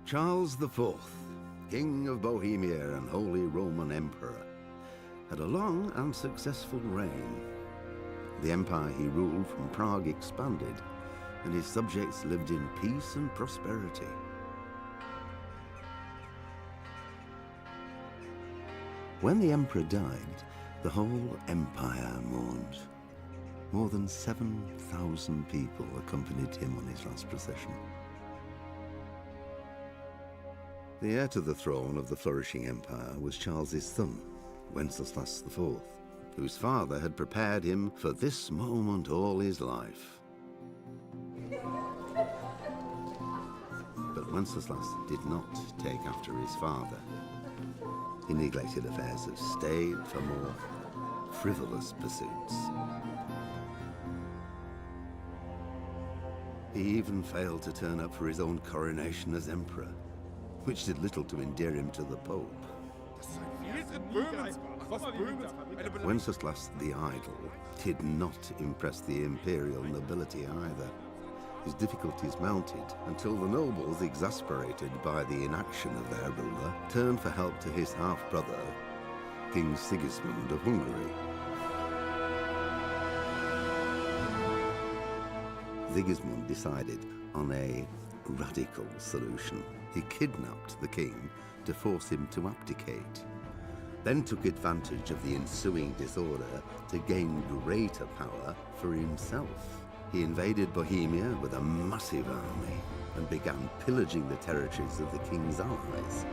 Charles IV, King of Bohemia and Holy Roman Emperor, had a long and successful reign. The empire he ruled from Prague expanded, and his subjects lived in peace and prosperity. When the emperor died, the whole empire mourned. More than 7,000 people accompanied him on his last procession. The heir to the throne of the flourishing empire was Charles's son, Wenceslas IV, whose father had prepared him for this moment all his life. But Wenceslas did not take after his father. He neglected affairs of state for more frivolous pursuits. He even failed to turn up for his own coronation as emperor, which did little to endear him to the Pope. Wenceslas the Idle did not impress the imperial nobility either. His difficulties mounted until the nobles, exasperated by the inaction of their ruler, turned for help to his half-brother, King Sigismund of Hungary. Sigismund decided on a radical solution. He kidnapped the king to force him to abdicate, then took advantage of the ensuing disorder to gain greater power for himself. He invaded Bohemia with a massive army and began pillaging the territories of the king's allies.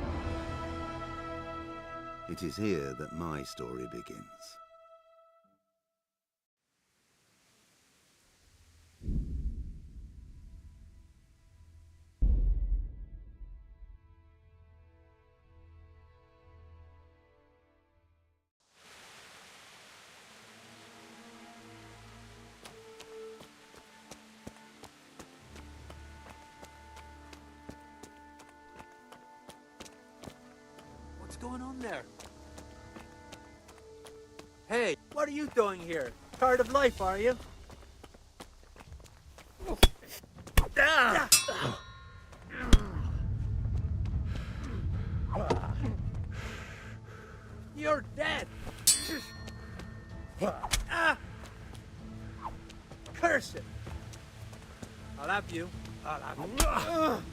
It is here that my story begins. What's going on there? Hey, what are you doing here? Tired of life, are you? You're dead! Curse it! I'll have you. I'll have you.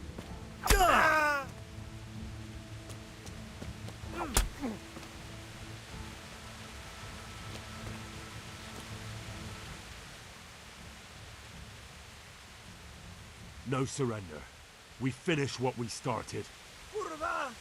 No surrender. We finish what we started. Kurwa!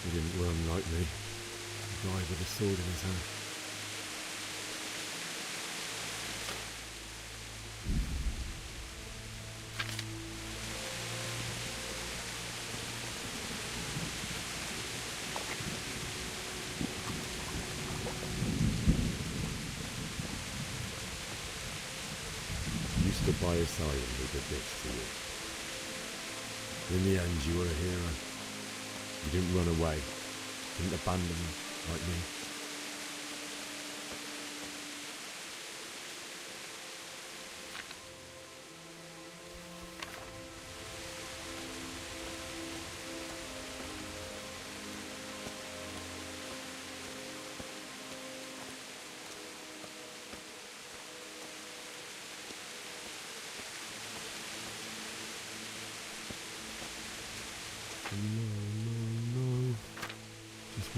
He didn't run like me. A guy with a sword in his hand. You stood by his side and did the bits to you. In the end, you were a hero. You didn't run away, didn't abandon me like me.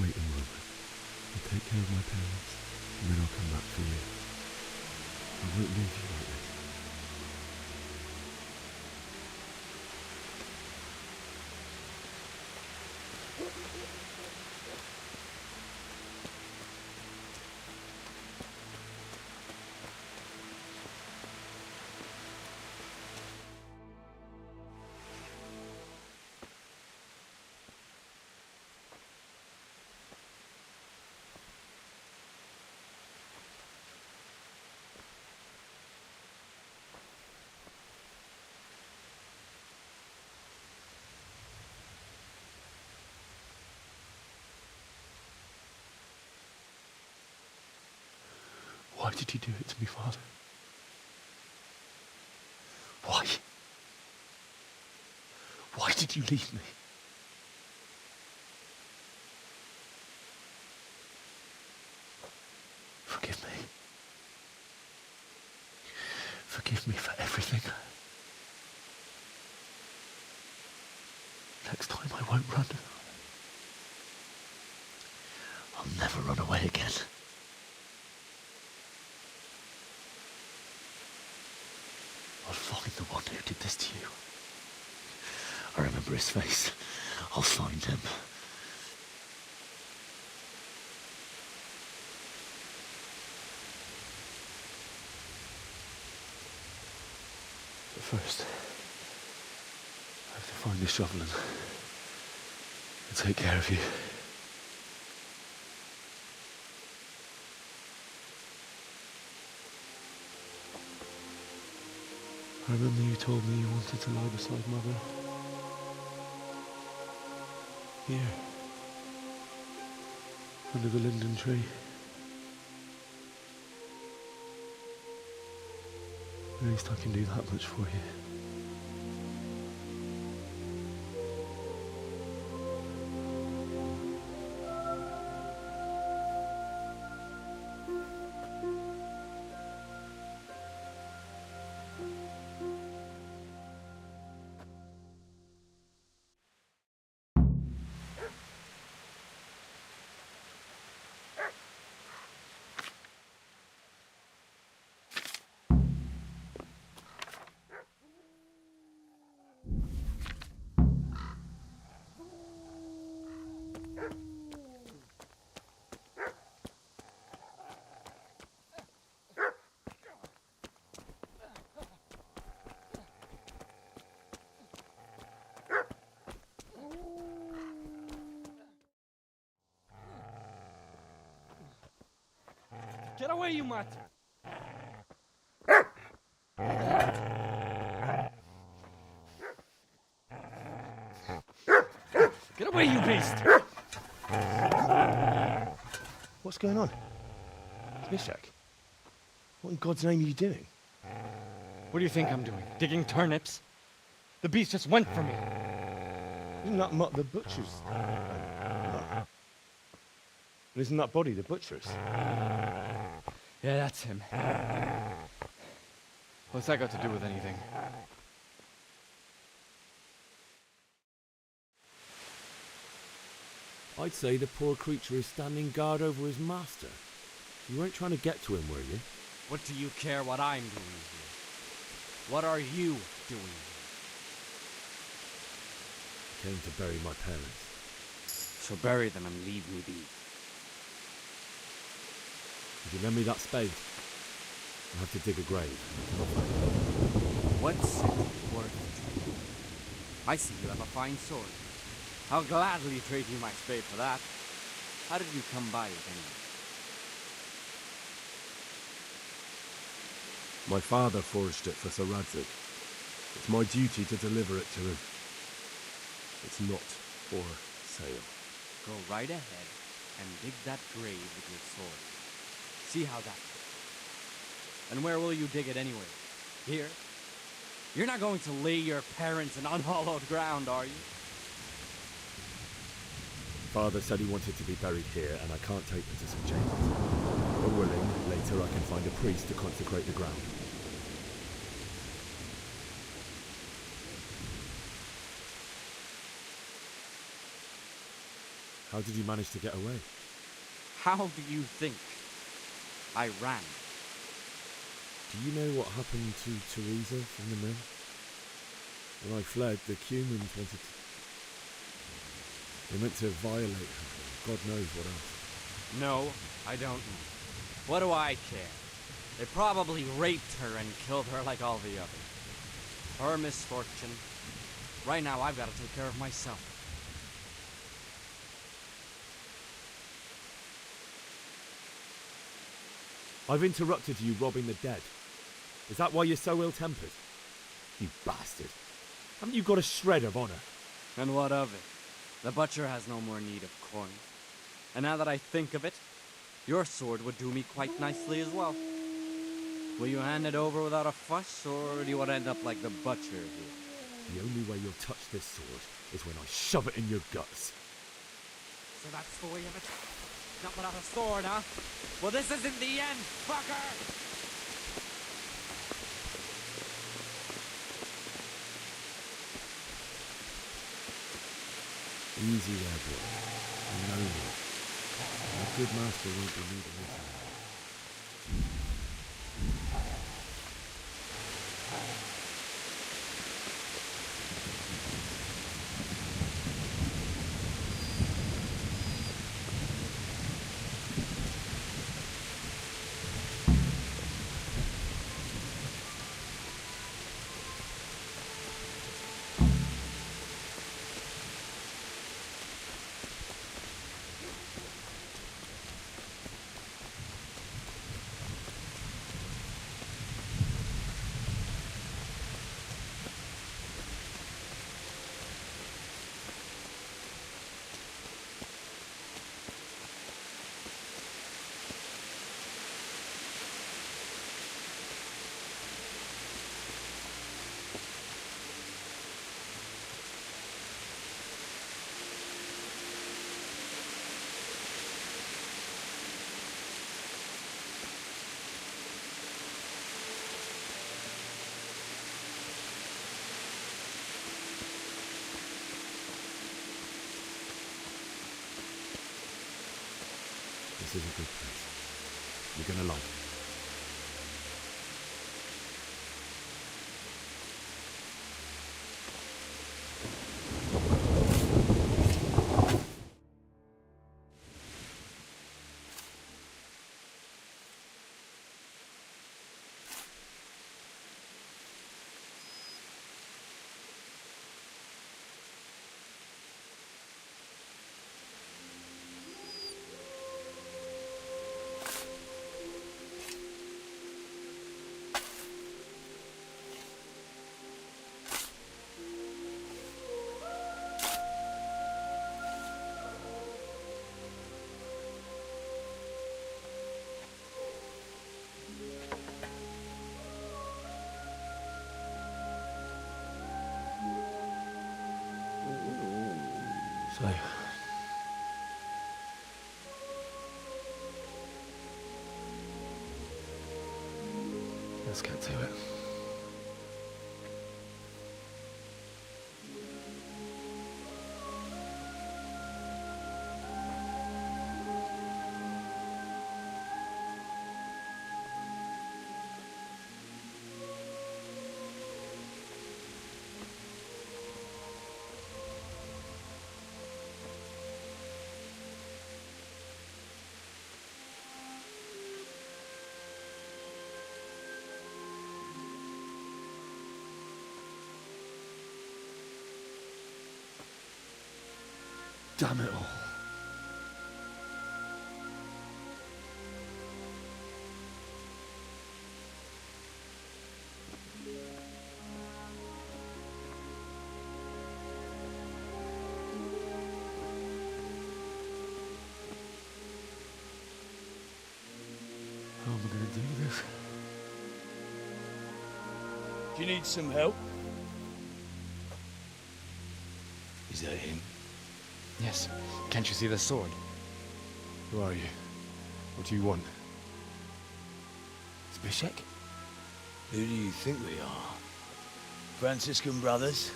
wait a moment. I'll take care of my parents, and then I'll come back for you. I won't leave you like this. Why did you do it to me, Father? Why? Why did you leave me? Forgive me. Forgive me for everything. Next time I won't run. I'll never run away again. I'll find the one who did this to you. I remember his face. I'll find him. But first, I have to find the shovel and take care of you. I remember you told me you wanted to lie beside Mother. Here. Under the linden tree. At least I can do that much for you. Get away, you mutt! Get away, you beast! What's going on? Mishak? What in God's name are you doing? What do you think I'm doing? Digging turnips? The beast just went for me. Isn't that Mutt the butcher's? And isn't that body the butcher's? Yeah, that's him. What's that got to do with anything? I'd say the poor creature is standing guard over his master. You weren't trying to get to him, were you? What do you care what I'm doing here? What are you doing here? I came to bury my parents. So bury them and leave me be. If you lend me that spade, I'll have to dig a grave. What's it worth to you? I see you have a fine sword. I'll gladly trade you my spade for that. How did you come by it anyway? My father forged it for Sir Radzig. It's my duty to deliver it to him. It's not for sale. Go right ahead and dig that grave with your sword. See how that goes. And where will you dig it anyway? Here? You're not going to lay your parents in unhallowed ground, are you? Father said he wanted to be buried here, and I can't take them to St. James. God willing, later I can find a priest to consecrate the ground. How did you manage to get away? How do you think I ran? Do you know what happened to Teresa from the mill? When I fled, the humans wanted to... They meant to violate her. God knows what else. No, I don't know. What do I care? They probably raped her and killed her like all the others. Her misfortune. Right now, I've got to take care of myself. I've interrupted you robbing the dead. Is that why you're so ill-tempered? You bastard. Haven't you got a shred of honor? And what of it? The butcher has no more need of coin. And now that I think of it, your sword would do me quite nicely as well. Will you hand it over without a fuss, or do you want to end up like the butcher here? The only way you'll touch this sword is when I shove it in your guts. So that's the way of it? Not without a sword, huh? Well, this isn't the end, fucker! Easy there, boy. You know me. A good master won't be needing this. This is a good place. You're gonna like it. So, let's get to it. Damn it all. How am I going to do this? Do you need some help? Is that him? Yes. Can't you see the sword? Who are you? What do you want? Zbyszek? Who do you think we are? Franciscan brothers?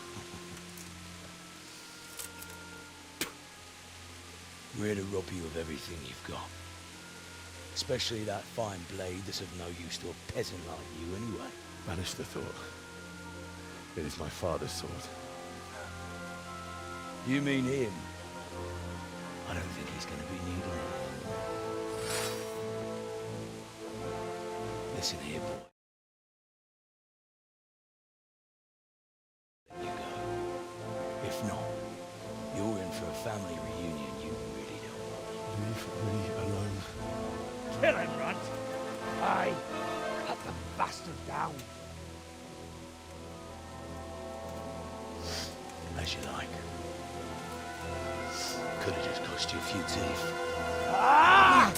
We're here to rob you of everything you've got. Especially that fine blade that's of no use to a peasant like you anyway. Banish the thought. It is my father's sword. You mean him? I don't think he's gonna be needing it. Listen here, boy. Let you go. If not, you're in for a family reunion you really don't want. Leave me alone. Kill him, Runt! Aye! Cut the bastard down! As you like. Could have just cost you a few teeth. Ah!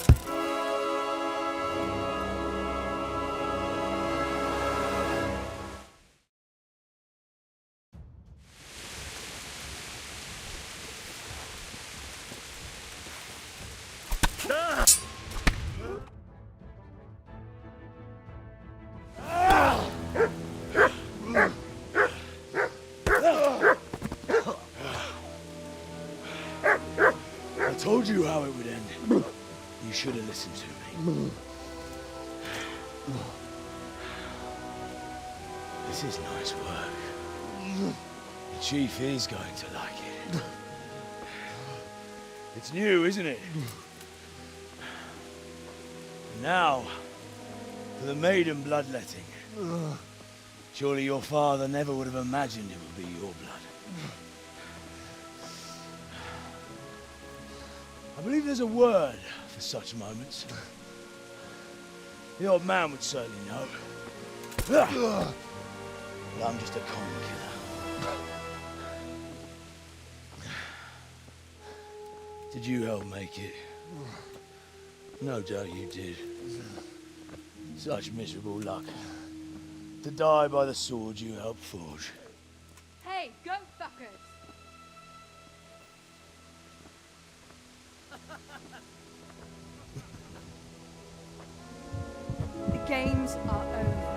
I told you how it would end. You should have listened to me. This is nice work. The chief is going to like it. It's new, isn't it? Now, for the maiden bloodletting. Surely your father never would have imagined it would be your blood. I believe there's a word for such moments. The old man would certainly know. But I'm just a common killer. Did you help make it? No doubt you did. Such miserable luck. To die by the sword you helped forge. Hey, go fuckers! The games are over.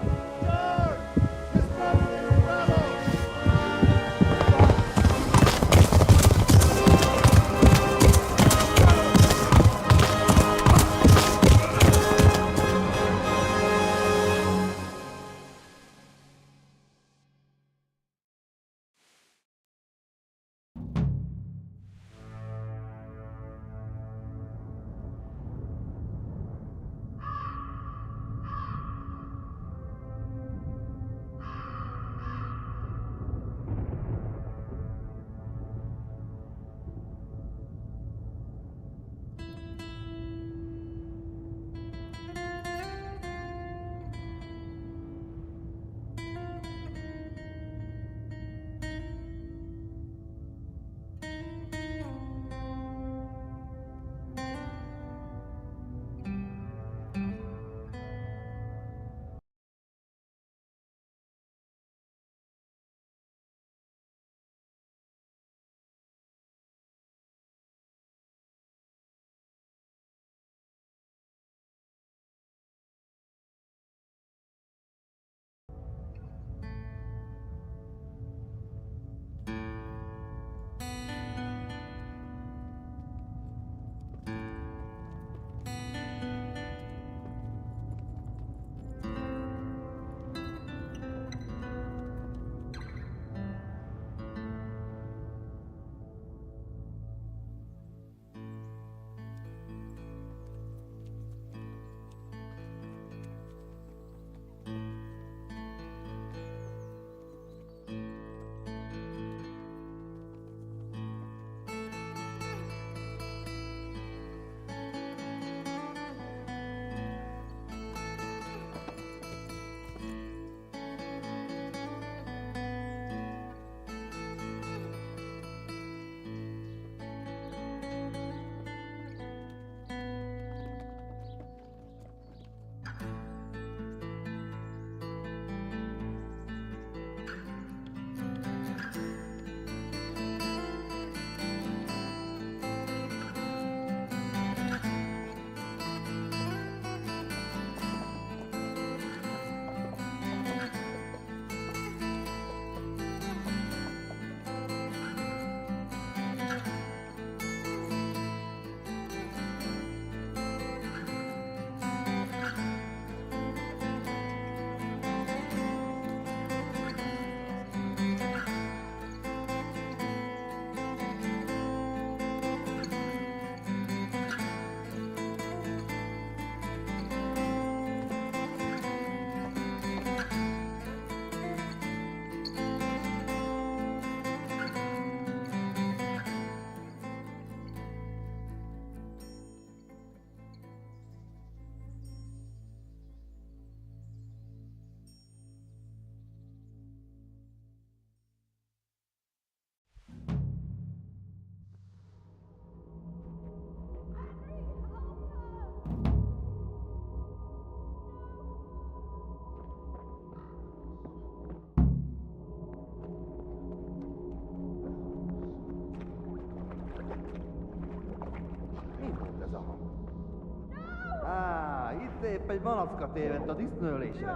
Itt épp egy malacka tévedt a disznőlésre.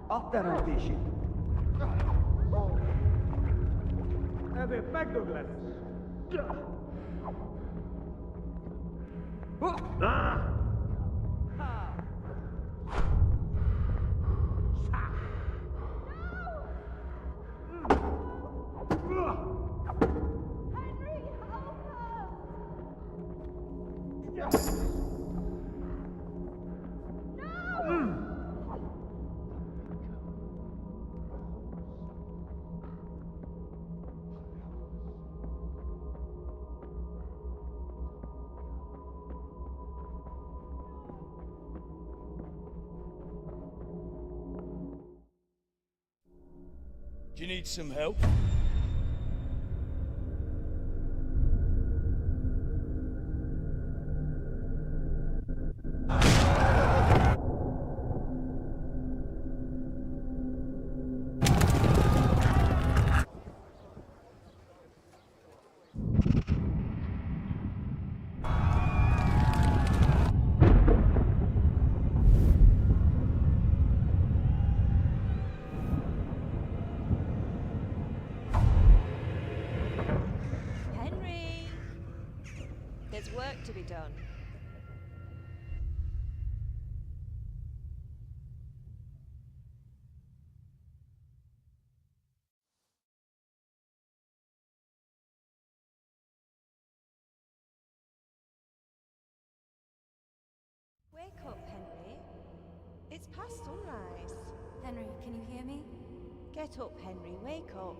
A teremtését. Ezért megdög lesz. Do you need some help? Henry! There's work to be done. Wake up, Henry. It's past sunrise. Henry, can you hear me? Get up, Henry. Wake up.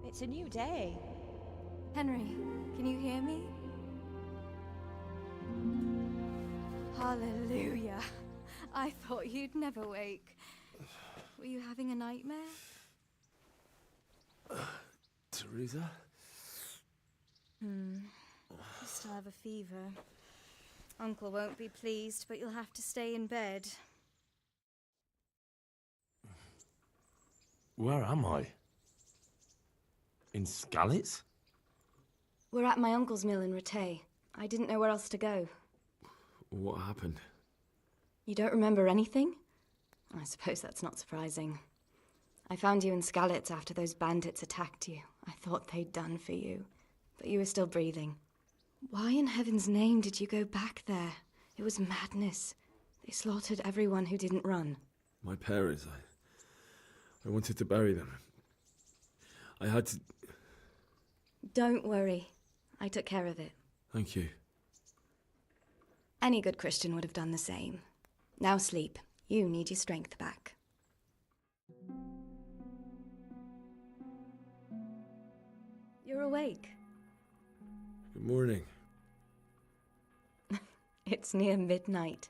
It's a new day. Henry, can you hear me? Hallelujah. I thought you'd never wake. Were you having a nightmare? Teresa? You still have a fever. Uncle won't be pleased, but you'll have to stay in bed. Where am I? In Skalitz? We're at my uncle's mill in Rattay. I didn't know where else to go. What happened? You don't remember anything? I suppose that's not surprising. I found you in Skalitz after those bandits attacked you. I thought they'd done for you, but you were still breathing. Why in heaven's name did you go back there? It was madness. They slaughtered everyone who didn't run. My parents, I wanted to bury them. I had to... Don't worry. I took care of it. Thank you. Any good Christian would have done the same. Now sleep. You need your strength back. You're awake. Good morning. It's near midnight.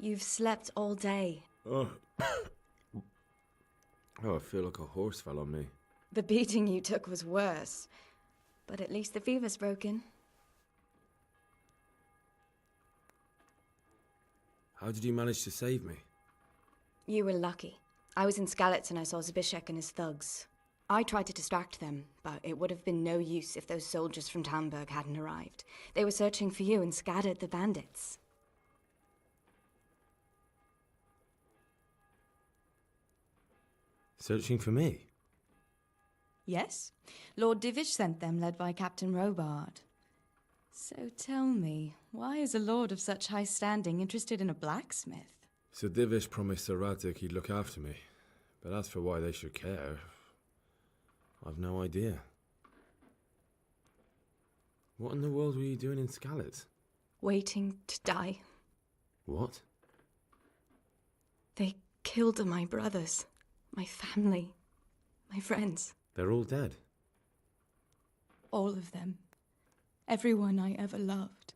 You've slept all day. Oh. Oh, I feel like a horse fell on me. The beating you took was worse. But at least the fever's broken. How did you manage to save me? You were lucky. I was in Skalitz and I saw Zbyszek and his thugs. I tried to distract them, but it would have been no use if those soldiers from Talmberg hadn't arrived. They were searching for you and scattered the bandits. Searching for me? Yes. Lord Divish sent them, led by Captain Robard. So tell me, why is a lord of such high standing interested in a blacksmith? Sir Divish promised Sir Radzig he'd look after me. But as for why they should care, I've no idea. What in the world were you doing in Skalitz? Waiting to die. What? They killed my brothers, my family, my friends. They're all dead. All of them. Everyone I ever loved.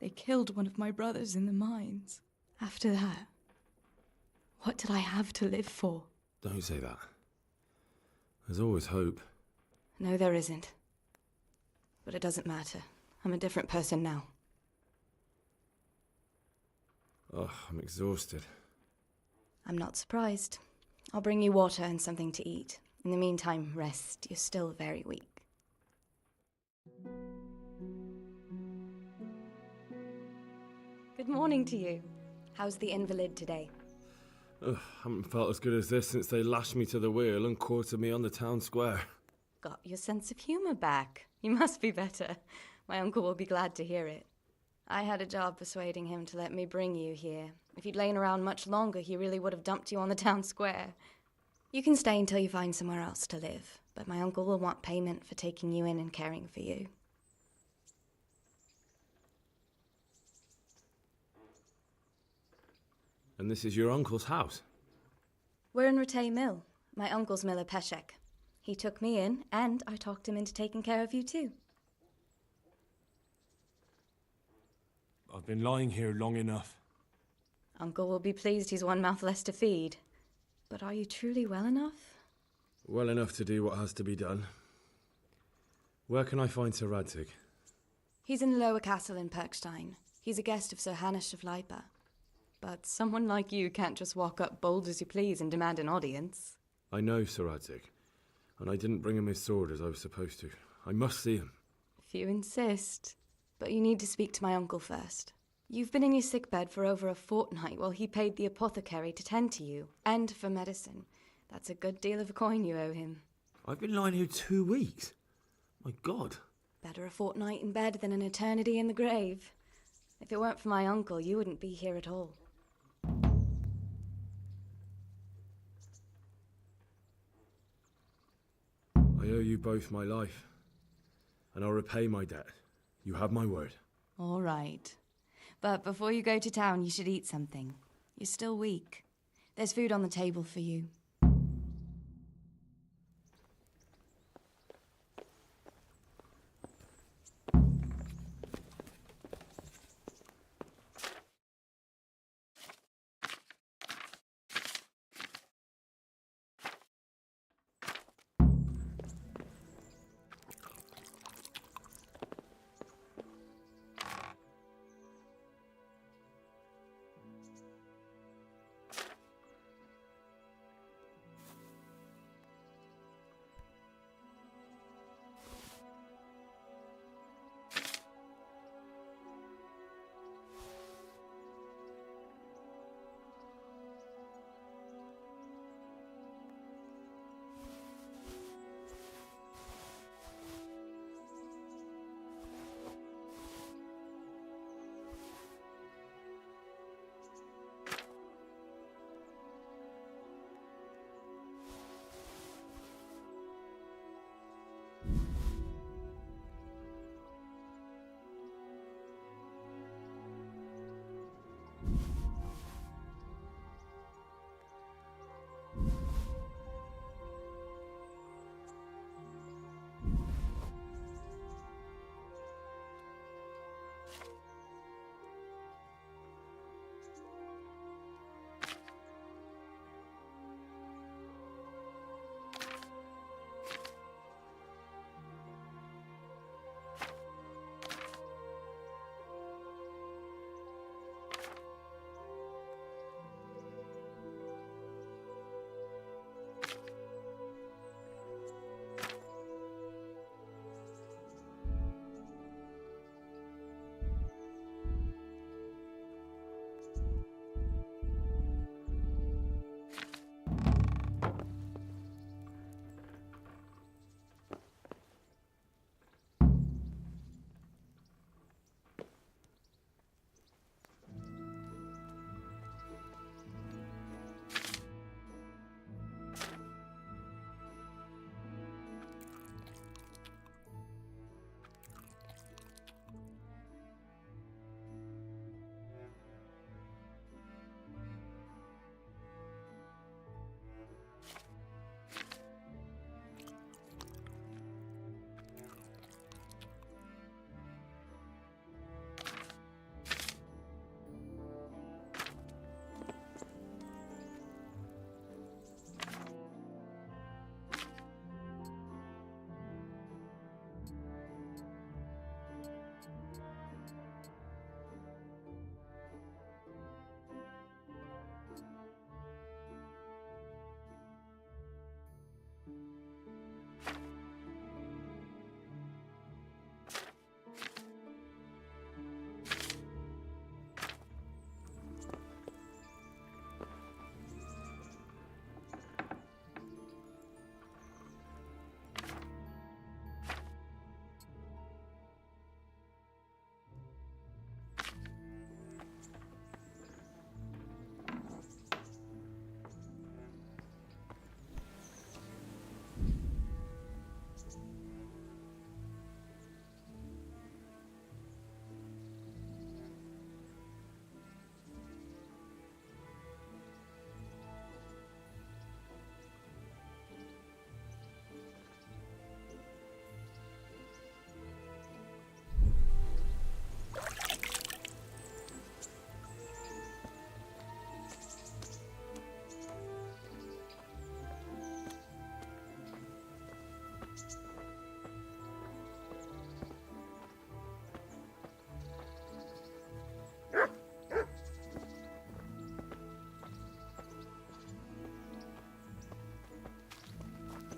They killed one of my brothers in the mines. After that, what did I have to live for? Don't say that. There's always hope. No, there isn't. But it doesn't matter. I'm a different person now. Oh, I'm exhausted. I'm not surprised. I'll bring you water and something to eat. In the meantime, rest. You're still very weak. Good morning to you. How's the invalid today? Ugh, haven't felt as good as this since they lashed me to the wheel and quartered me on the town square. Got your sense of humour back. You must be better. My uncle will be glad to hear it. I had a job persuading him to let me bring you here. If you'd lain around much longer, he really would have dumped you on the town square. You can stay until you find somewhere else to live, but my uncle will want payment for taking you in and caring for you. And this is your uncle's house? We're in Rattay Mill. My uncle's miller Peshek. He took me in, and I talked him into taking care of you too. I've been lying here long enough. Uncle will be pleased he's one mouth less to feed. But are you truly well enough? Well enough to do what has to be done. Where can I find Sir Radzig? He's in the lower castle in Perkstein. He's a guest of Sir Hanush of Leipa. But someone like you can't just walk up bold as you please and demand an audience. I know Sir Radzig, and I didn't bring him his sword as I was supposed to. I must see him. If you insist. But you need to speak to my uncle first. You've been in your sickbed for over a fortnight while he paid the apothecary to tend to you, and for medicine. That's a good deal of coin you owe him. I've been lying here 2 weeks. My God. Better a fortnight in bed than an eternity in the grave. If it weren't for my uncle, you wouldn't be here at all. I owe you both my life, and I'll repay my debt. You have my word. All right. But before you go to town, you should eat something. You're still weak. There's food on the table for you.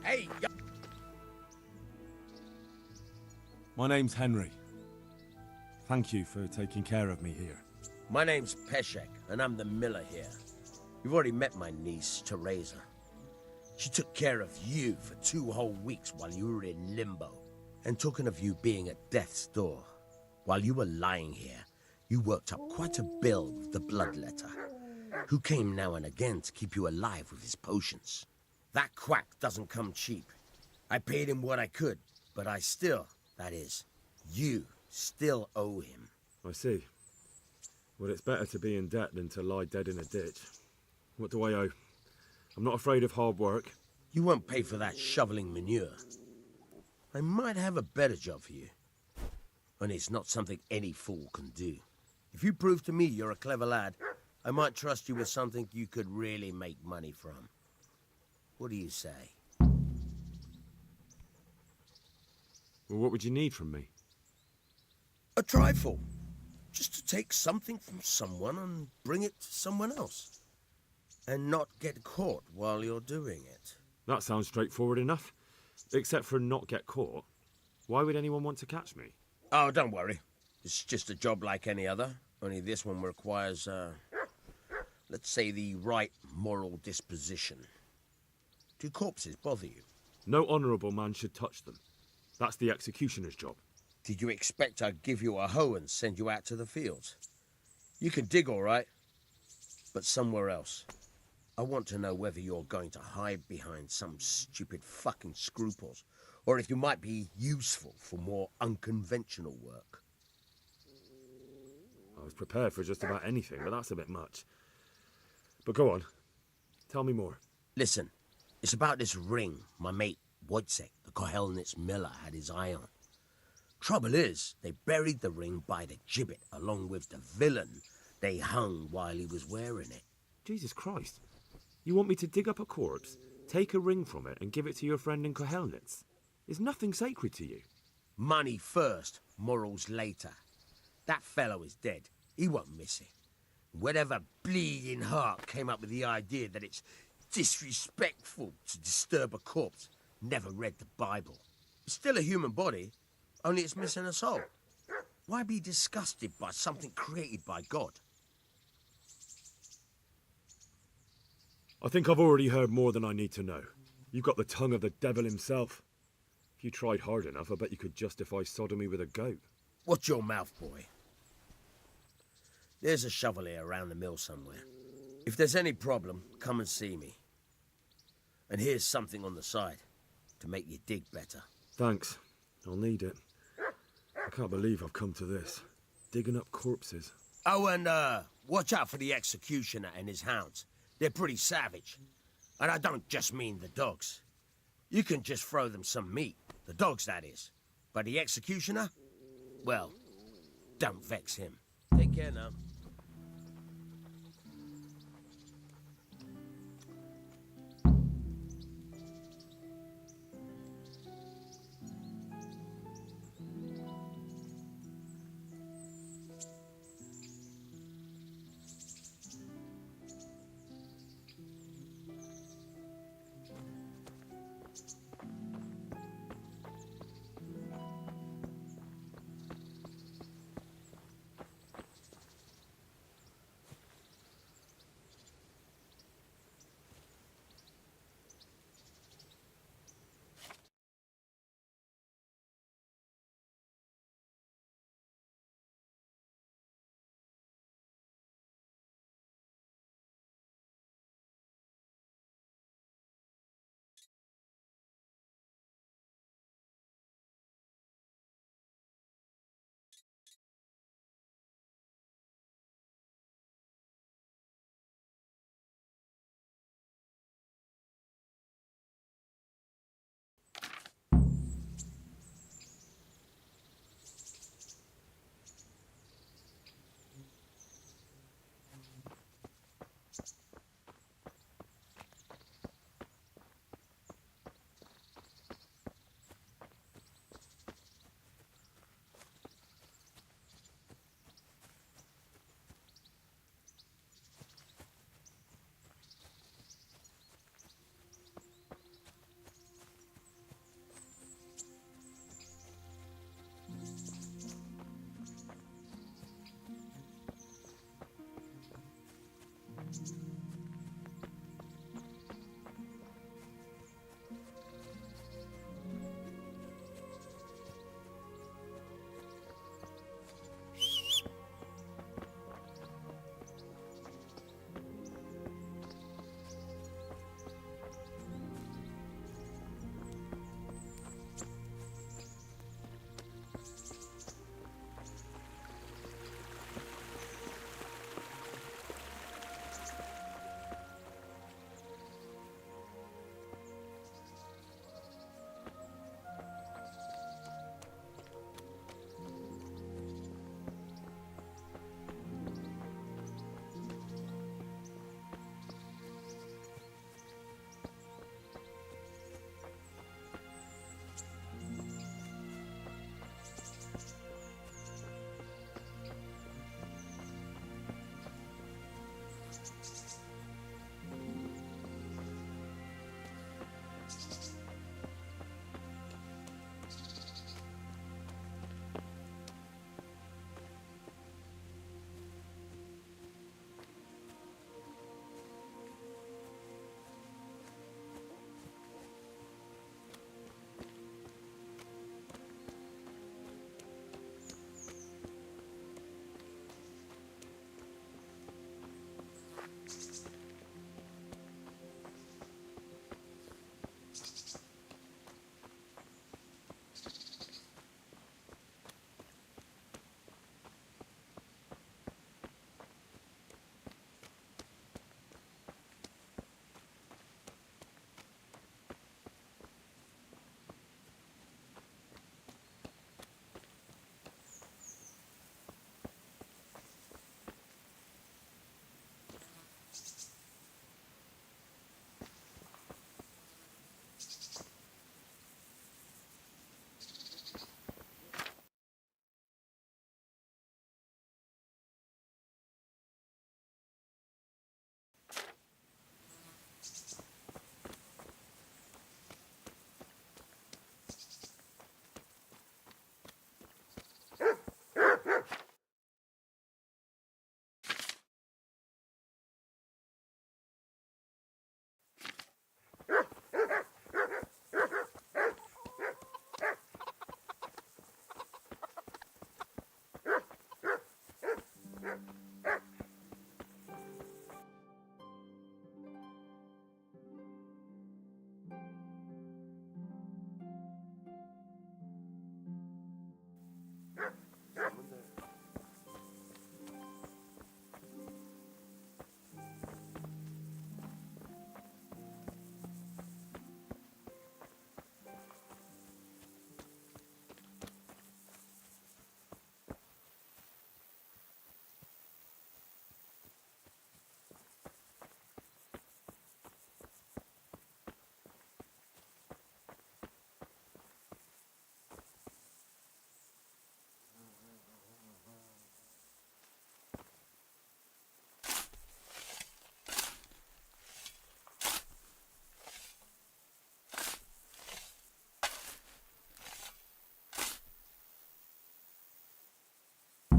Hey, My name's Henry. Thank you for taking care of me here. my name's Peshek, and I'm the miller here. You've already met my niece, Teresa. She took care of you for 2 whole weeks while you were in limbo. And talking of you being at death's door, while you were lying here, you worked up quite a bill with the bloodletter, who came now and again to keep you alive with his potions. That quack doesn't come cheap. I paid him what I could, but I still, that is, you still owe him. I see. Well, it's better to be in debt than to lie dead in a ditch. What do I owe? I'm not afraid of hard work. You won't pay for that shoveling manure. I might have a better job for you. And it's not something any fool can do. If you prove to me you're a clever lad, I might trust you with something you could really make money from. What do you say? Well, what would you need from me? A trifle. Just to take something from someone and bring it to someone else. And not get caught while you're doing it. That sounds straightforward enough. Except for not get caught. Why would anyone want to catch me? Oh, don't worry. It's just a job like any other. Only this one requires, let's say, the right moral disposition. Do corpses bother you? No honourable man should touch them. That's the executioner's job. Did you expect I'd give you a hoe and send you out to the fields? You can dig all right, but somewhere else. I want to know whether you're going to hide behind some stupid fucking scruples, or if you might be useful for more unconventional work. I was prepared for just about anything, but that's a bit much. But go on. Tell me more. Listen, it's about this ring my mate Wojciech, the Kohelnitz miller, had his eye on. Trouble is, they buried the ring by the gibbet along with the villain they hung while he was wearing it. Jesus Christ. You want me to dig up a corpse, take a ring from it, and give it to your friend in Kohelnitz? Is nothing sacred to you? Money first, morals later. That fellow is dead. He won't miss it. Whatever bleeding heart came up with the idea that it's disrespectful to disturb a corpse never read the Bible. It's still a human body, only it's missing a soul. Why be disgusted by something created by God? I think I've already heard more than I need to know. You've got the tongue of the devil himself. If you tried hard enough, I bet you could justify sodomy with a goat. Watch your mouth, boy. There's a shovel here around the mill somewhere. If there's any problem, come and see me. And here's something on the side to make you dig better. Thanks. I'll need it. I can't believe I've come to this. Digging up corpses. Oh, and watch out for the executioner and his hounds. They're pretty savage. And I don't just mean the dogs. You can just throw them some meat. The dogs, that is. But the executioner? Well, don't vex him. Take care now.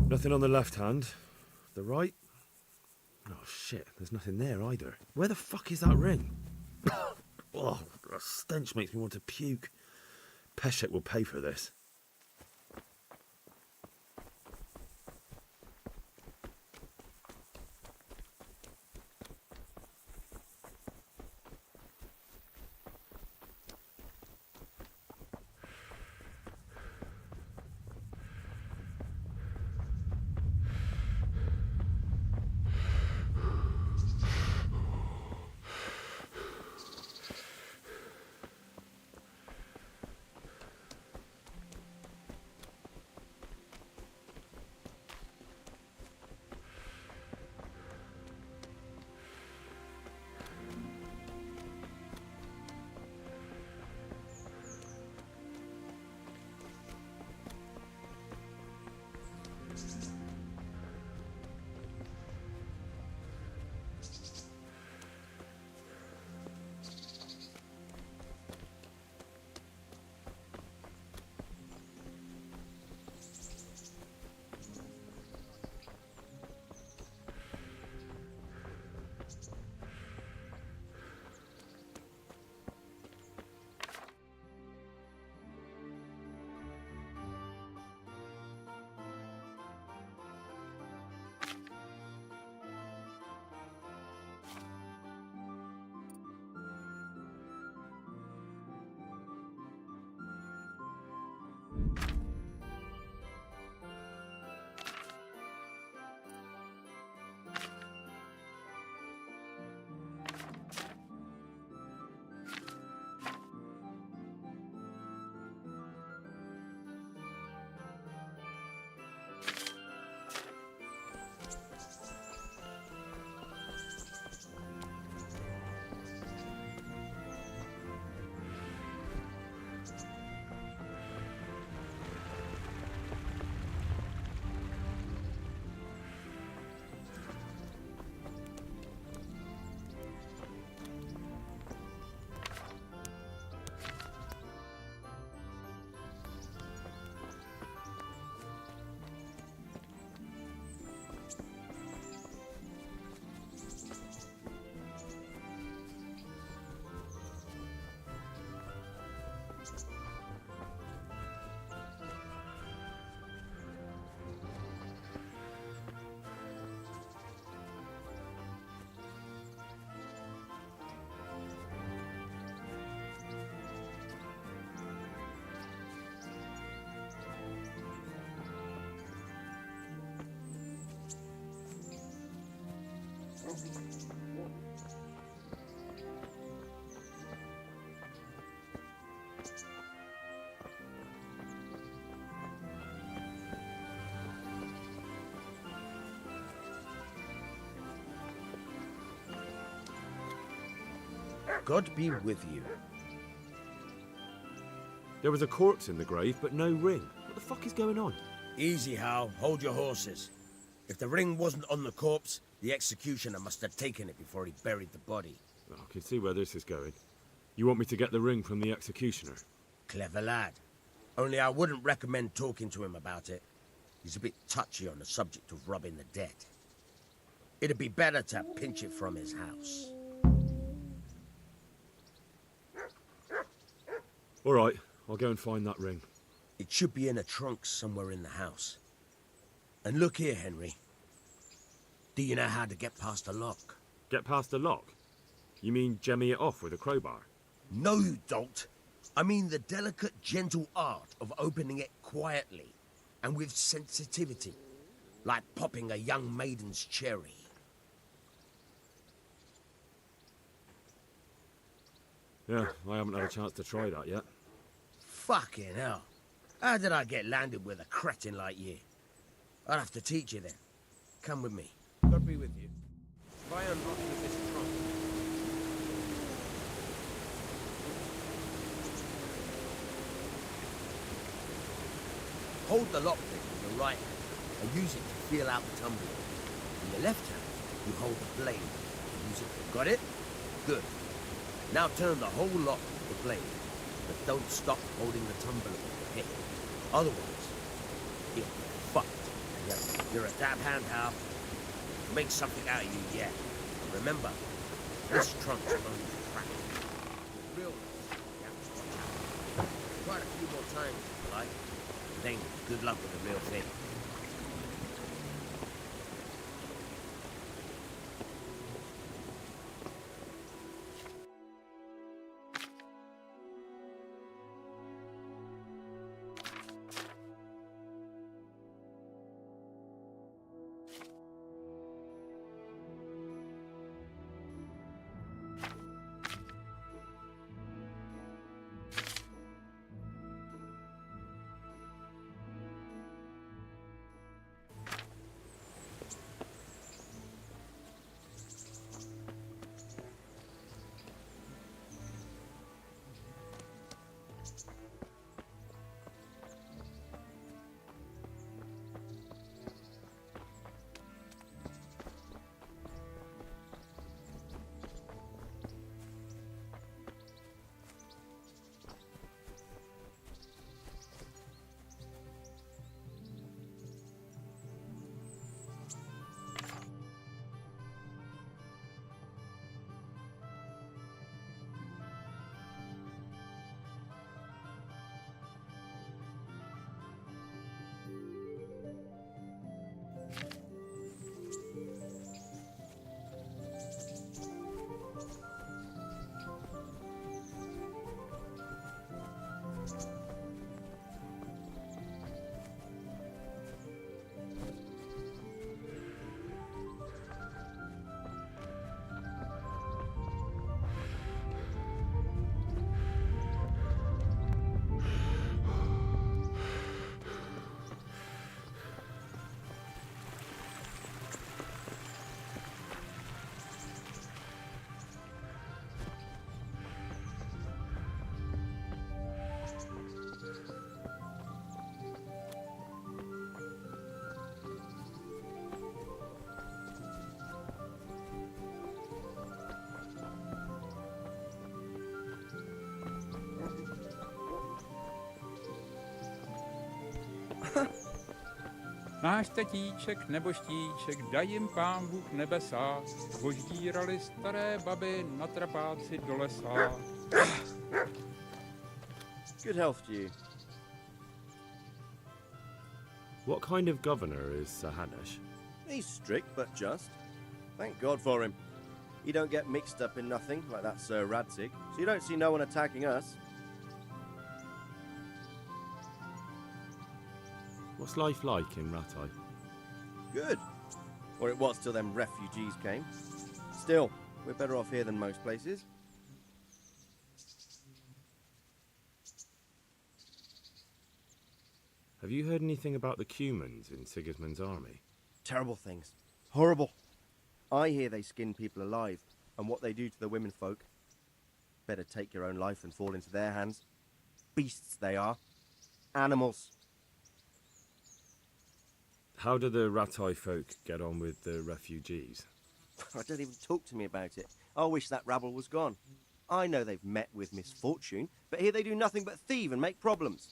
Nothing on the left hand. The right? Oh shit, there's nothing there either. Where the fuck is that ring? Oh, that stench makes me want to puke. Peshek will pay for this. God be with you. There was a corpse in the grave, but no ring. What the fuck is going on? Easy, Hal. Hold your horses. If the ring wasn't on the corpse, the executioner must have taken it before he buried the body. I can see where this is going. You want me to get the ring from the executioner? Clever lad. Only I wouldn't recommend talking to him about it. He's a bit touchy on the subject of robbing the dead. It'd be better to pinch it from his house. All right, I'll go and find that ring. It should be in a trunk somewhere in the house. And look here, Henry. Do you know how to get past a lock? Get past the lock? You mean jemmy it off with a crowbar? No, you don't. I mean the delicate, gentle art of opening it quietly and with sensitivity, like popping a young maiden's cherry. Yeah, I haven't had a chance to try that yet. Fucking hell. How did I get landed with a cretin like you? I'll have to teach you then. Come with me. God be with you. Try unlocking this trunk. Hold the lockpick with the right hand and use it to feel out the tumbler. In the left hand, you hold the blade and use it. Got it? Good. Now turn the whole lock with the blade, but don't stop holding the tumbler with the pick. Otherwise, it'll be fucked and you have to You're a dab hand, Hal. We'll make something out of you yet. Remember, this trunk's only crack. The real you have to watch out. Try it a few more times if you like. Then good luck with the real thing. Náš tetíček nebo štíček, daj jim pán Bůh nebesa, voždírali staré baby na trapáci do lesa. Good health to you. What kind of governor is Sir Hanush? He's strict, but just. Thank God for him. He don't get mixed up in nothing, like that Sir Radzig, so you don't see no one attacking us. What's life like in Rattay? Good. Or it was till them refugees came. Still, we're better off here than most places. Have you heard anything about the Cumans in Sigismund's army? Terrible things. Horrible. I hear they skin people alive, and what they do to the women folk. Better take your own life than fall into their hands. Beasts they are. Animals. How do the Rattay folk get on with the refugees? Don't even talk to me about it. I wish that rabble was gone. I know they've met with misfortune, but here they do nothing but thieve and make problems.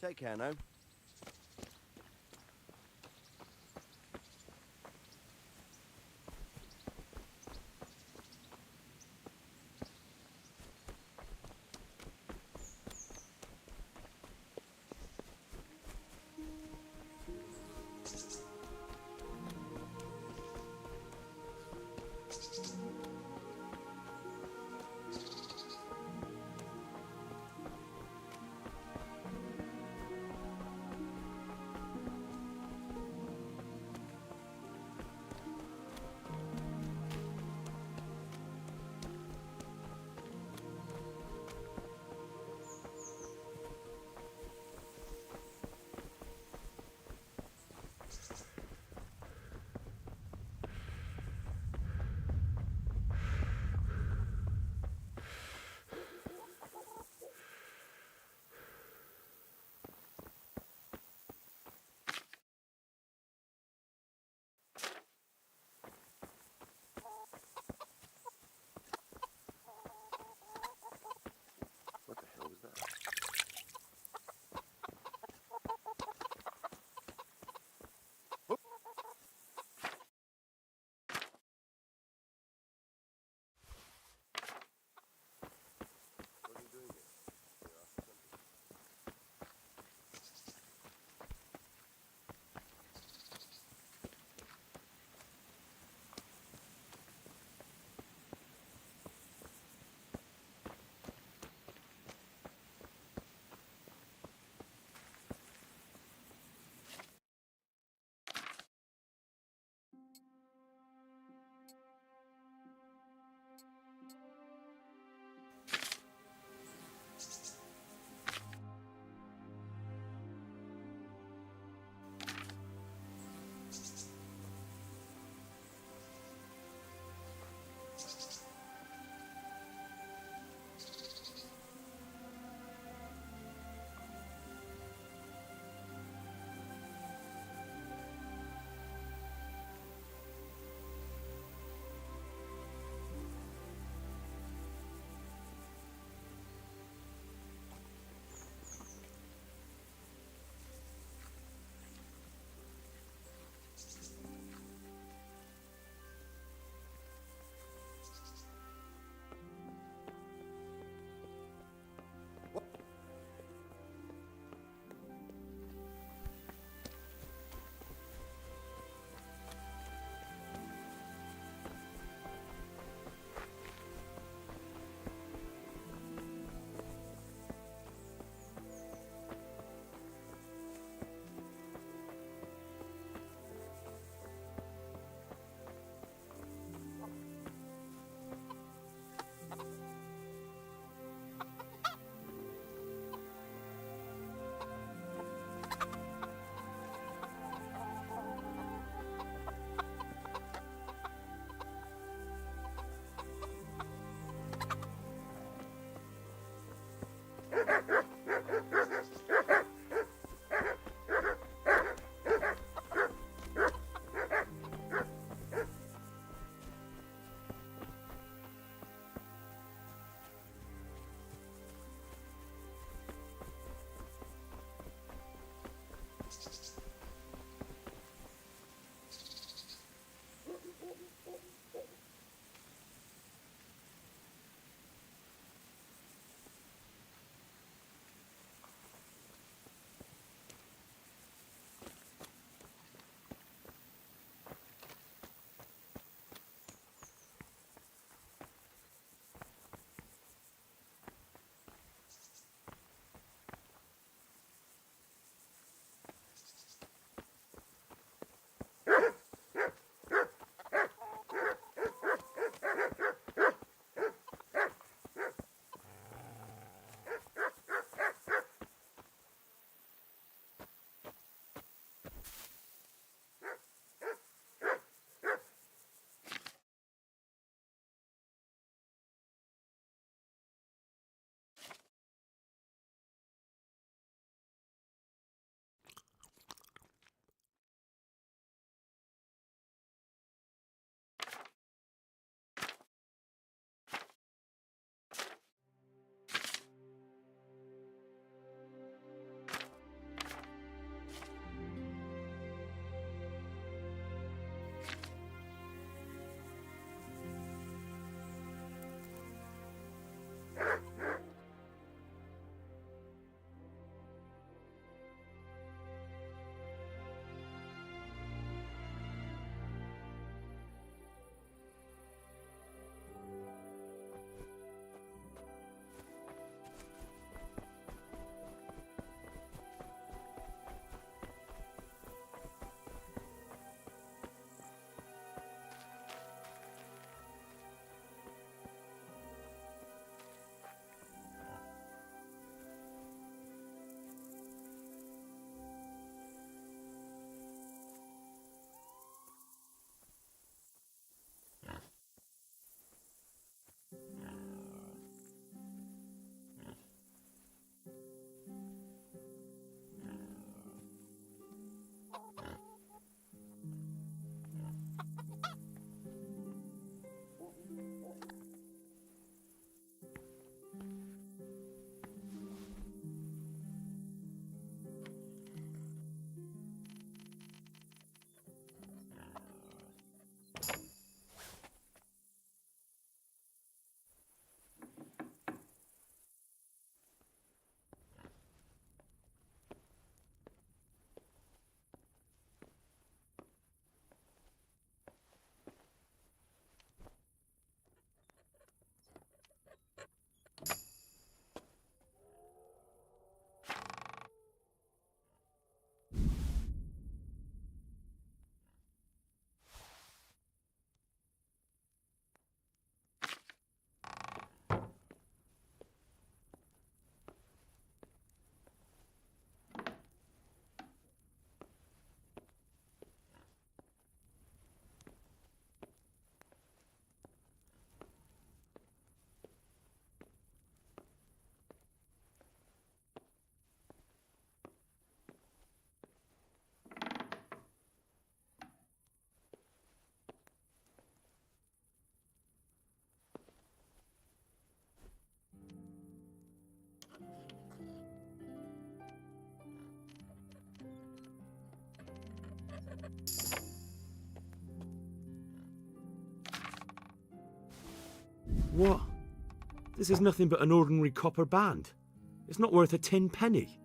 Take care now. What? This is nothing but an ordinary copper band. It's not worth a 10 penny.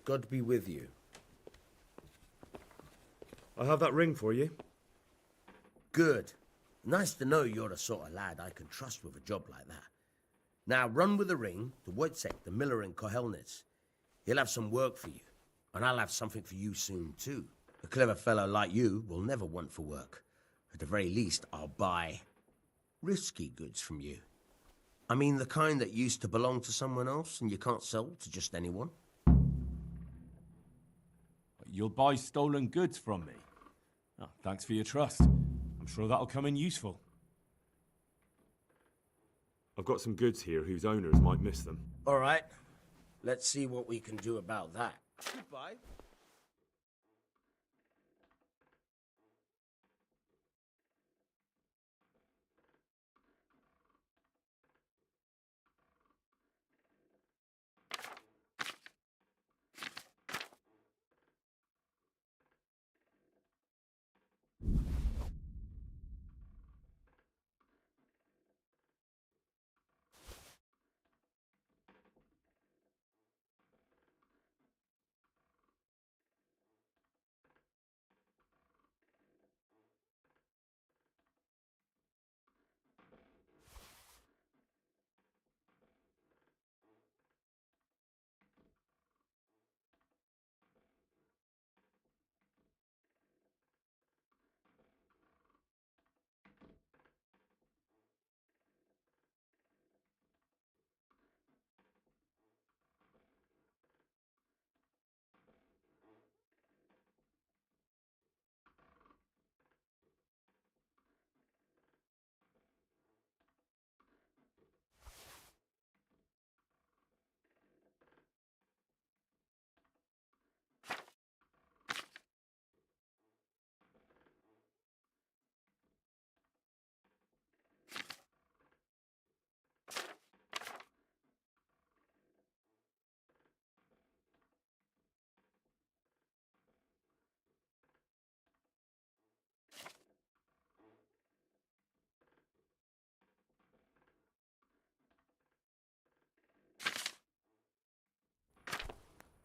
God be with you. I have that ring for you. Good. Nice to know you're the sort of lad I can trust with a job like that. Now run with the ring to Wojciech, the miller in Kohelnitz. He'll have some work for you, and I'll have something for you soon too. A clever fellow like you will never want for work. At the very least, I'll buy Risky goods from you. I mean the kind that used to belong to someone else and you can't sell to just anyone. You'll buy stolen goods from me. Oh, thanks for your trust. I'm sure that'll come in useful. I've got some goods here whose owners might miss them. All right. Let's see what we can do about that. Goodbye.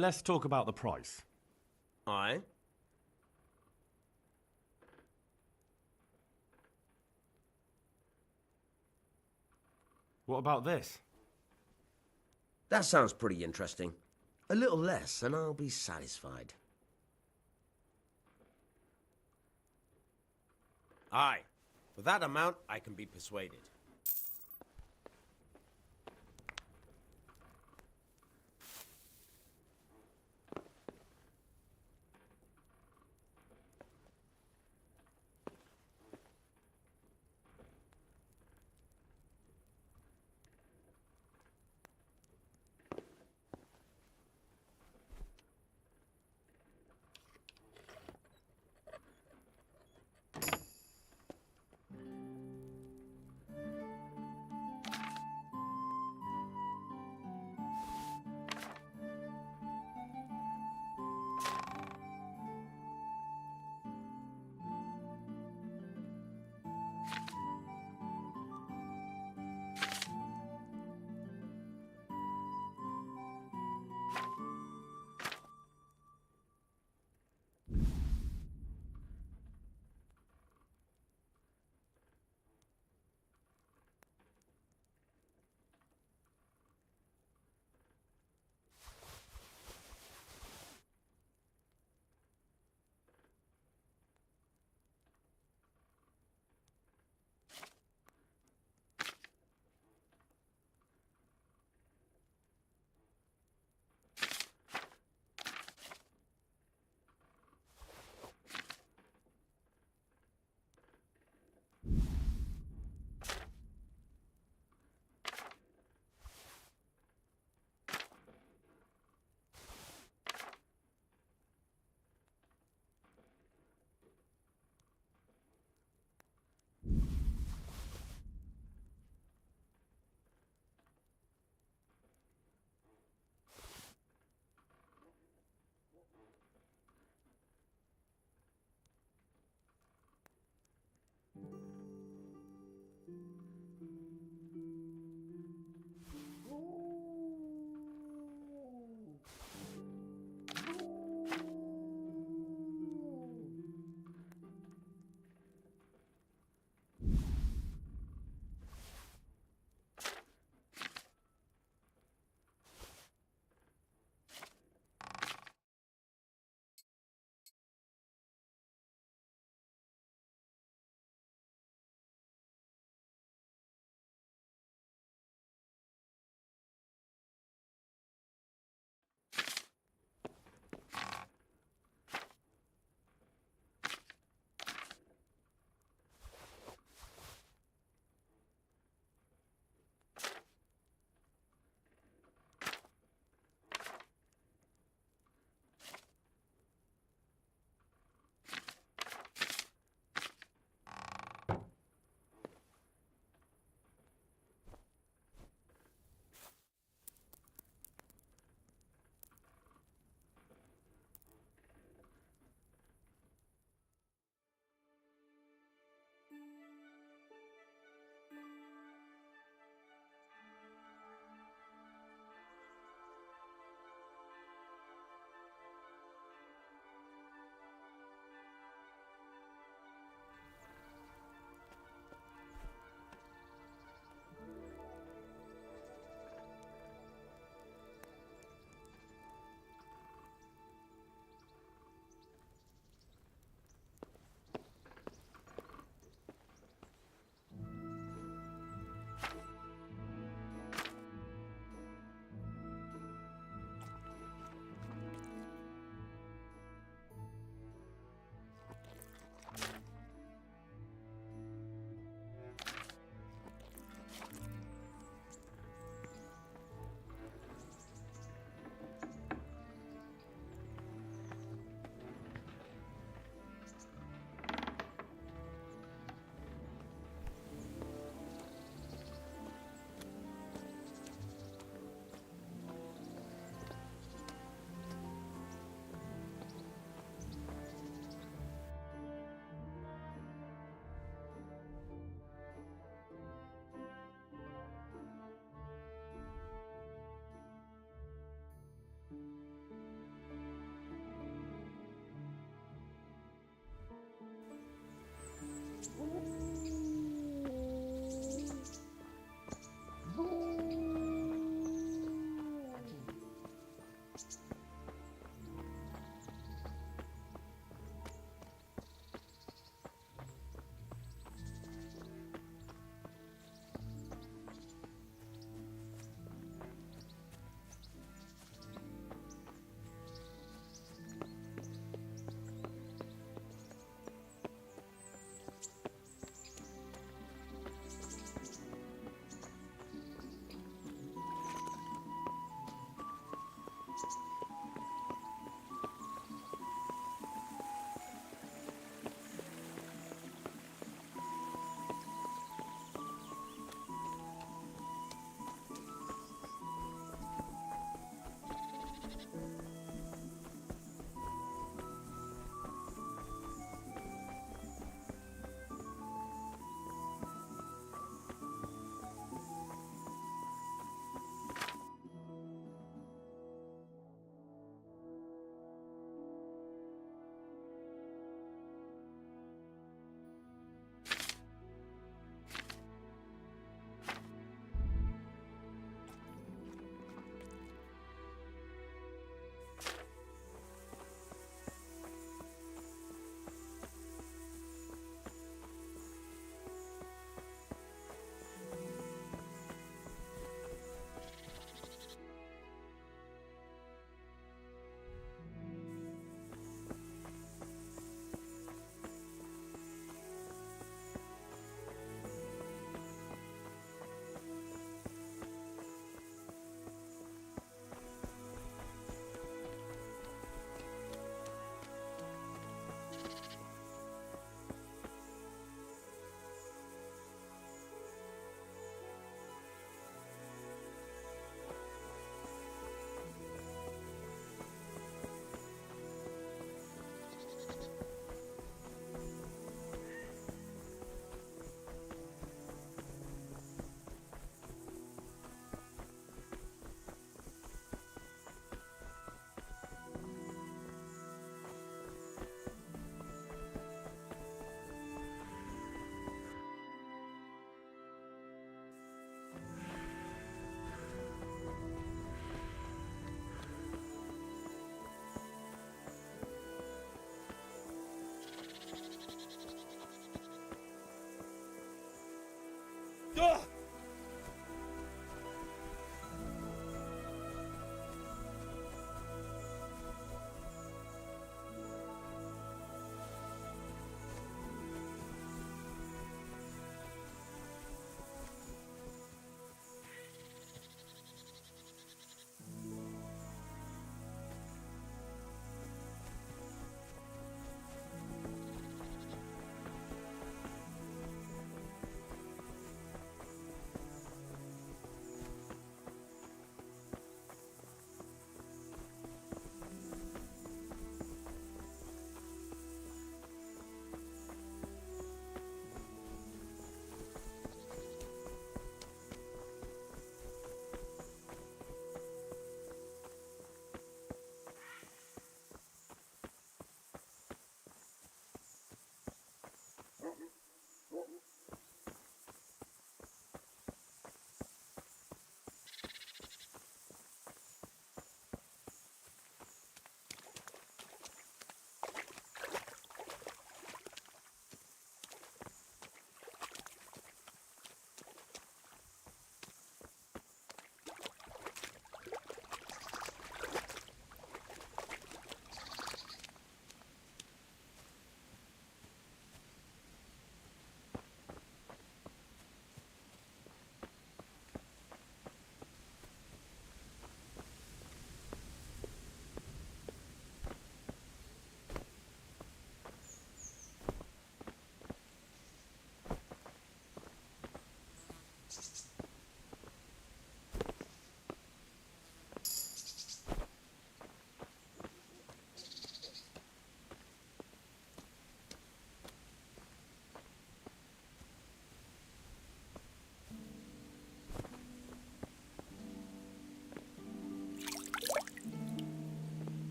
Let's talk about the price. Aye. What about this? That sounds pretty interesting. A little less and I'll be satisfied. Aye. For that amount, I can be persuaded.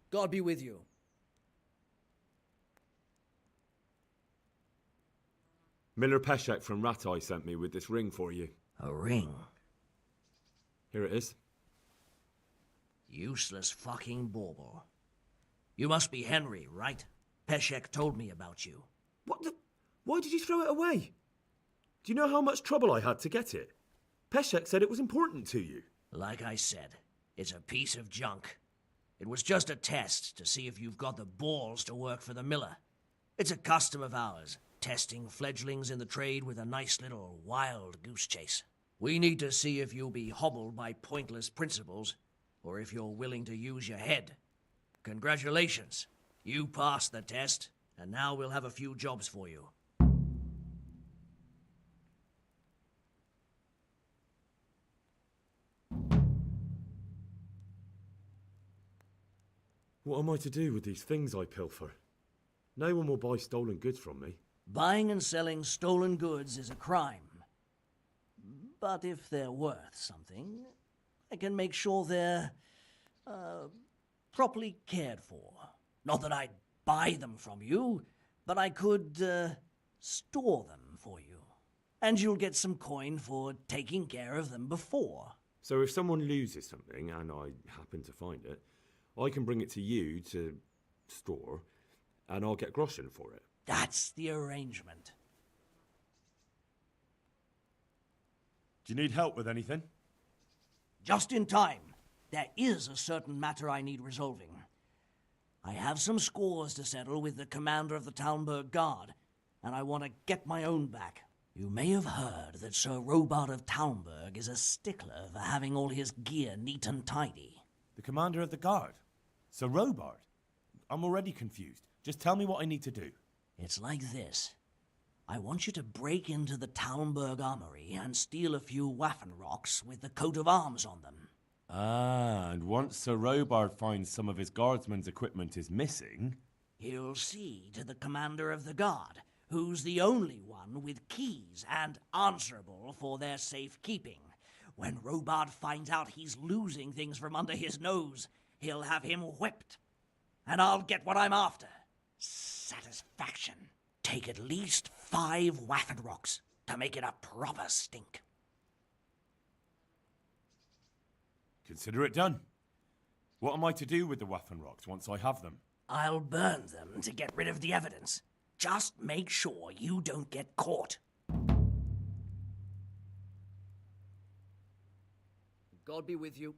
God be with you. Miller Peshek from Ratai sent me with this ring for you. A ring? Here it is. Useless fucking bauble. You must be Henry, right? Peshek told me about you. What the... Why did you throw it away? Do you know how much trouble I had to get it? Peshek said it was important to you. Like I said, it's a piece of junk. It was just a test to see if you've got the balls to work for the miller. It's a custom of ours, testing fledglings in the trade with a nice little wild goose chase. We need to see if you'll be hobbled by pointless principles, or if you're willing to use your head. Congratulations. You passed the test, and now we'll have a few jobs for you. What am I to do with these things I pilfer? No one will buy stolen goods from me. Buying and selling stolen goods is a crime. But if they're worth something, I can make sure they're, properly cared for. Not that I'd buy them from you, but I could, store them for you. And you'll get some coin for taking care of them before. So if someone loses something, and I happen to find it, I can bring it to you to store, and I'll get groschen for it. That's the arrangement. Do you need help with anything? Just in time. There is a certain matter I need resolving. I have some scores to settle with the commander of the Talmberg Guard, and I want to get my own back. You may have heard that Sir Robard of Talmberg is a stickler for having all his gear neat and tidy. The commander of the guard? Sir Robard? I'm already confused. Just tell me what I need to do. It's like this. I want you to break into the Talmberg armory and steal a few Waffen rocks with the coat of arms on them. Ah, and once Sir Robard finds some of his guardsmen's equipment is missing... He'll see to the commander of the guard, who's the only one with keys and answerable for their safekeeping. When Robard finds out he's losing things from under his nose, he'll have him whipped. And I'll get what I'm after. Satisfaction. Take at least 5 Waffen rocks to make it a proper stink. Consider it done. What am I to do with the Waffen rocks once I have them? I'll burn them to get rid of the evidence. Just make sure you don't get caught. God be with you.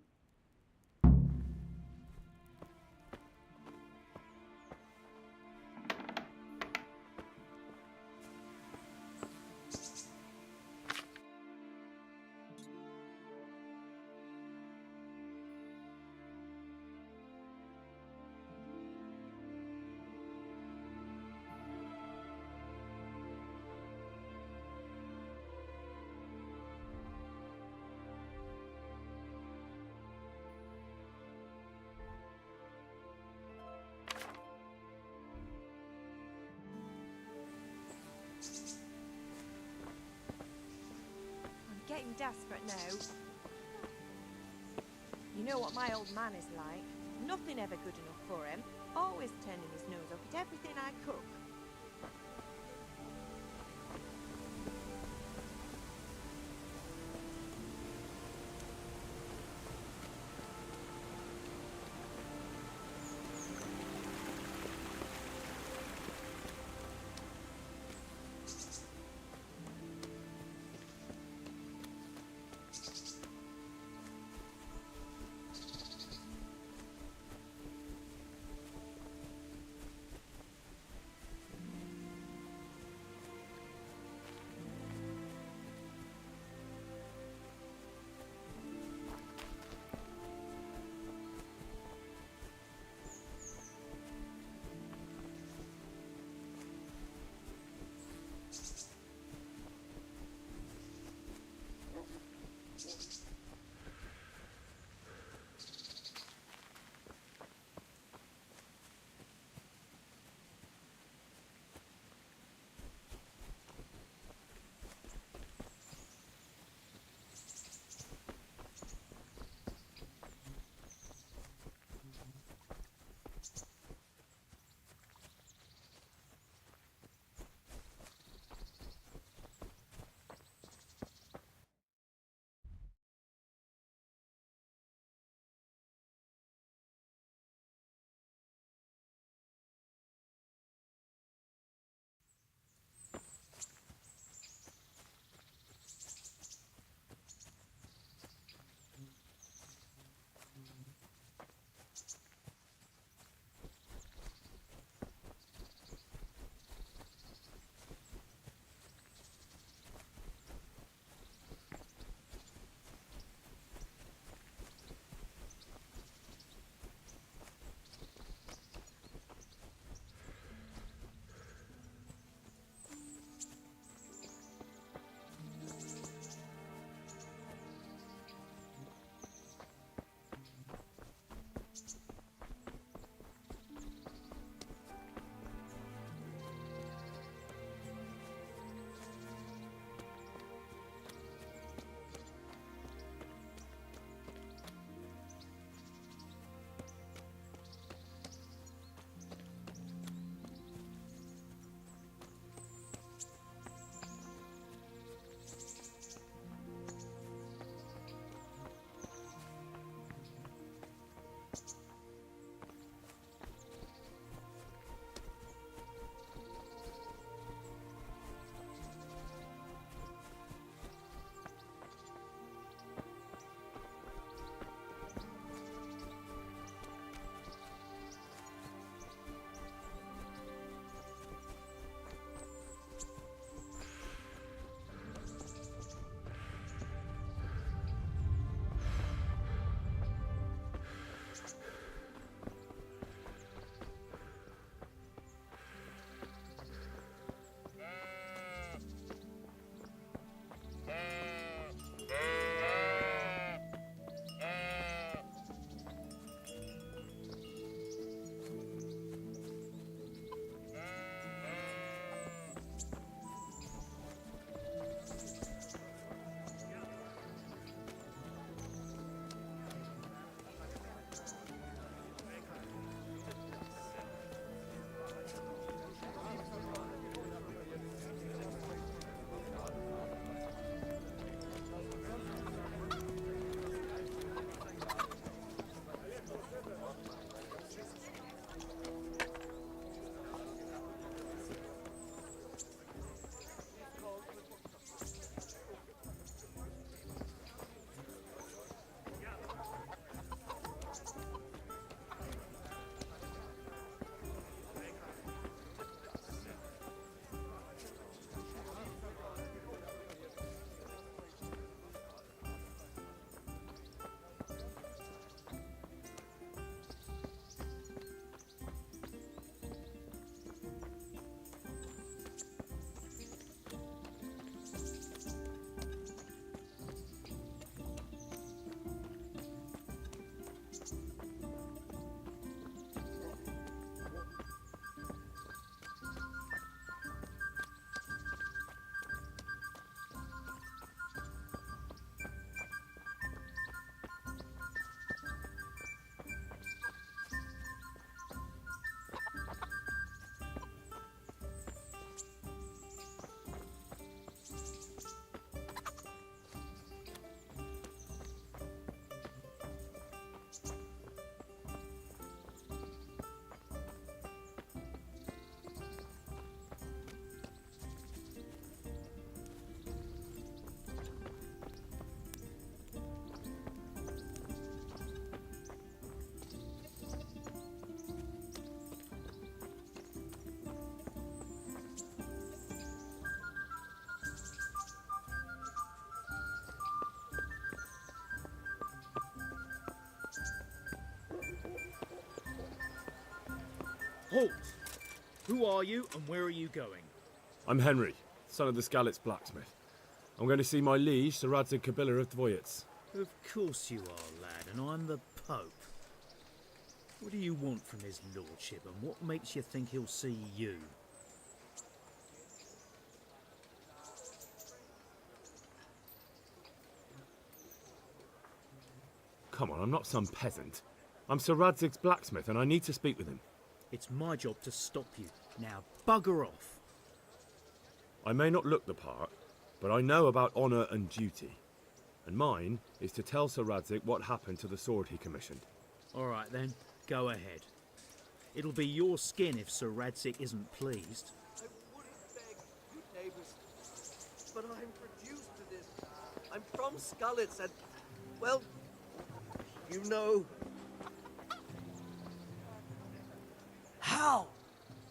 Getting desperate now. You know what my old man is like. Nothing ever good enough for him. Always turning his nose up at everything I cook. Halt! Who are you and where are you going? I'm Henry, son of the Skalitz blacksmith. I'm going to see my liege, Sir Radzig Kabila of Dvoyets. Of course you are, lad, and I'm the Pope. What do you want from his lordship, and what makes you think he'll see you? Come on, I'm not some peasant. I'm Sir Radzig's blacksmith, and I need to speak with him. It's my job to stop you. Now, bugger off. I may not look the part, but I know about honour and duty. And mine is to tell Sir Radzig what happened to the sword he commissioned. All right then, go ahead. It'll be your skin if Sir Radzig isn't pleased. I wouldn't beg you neighbours, but I'm reduced to this. I'm from Skalitz and, well, you know. How?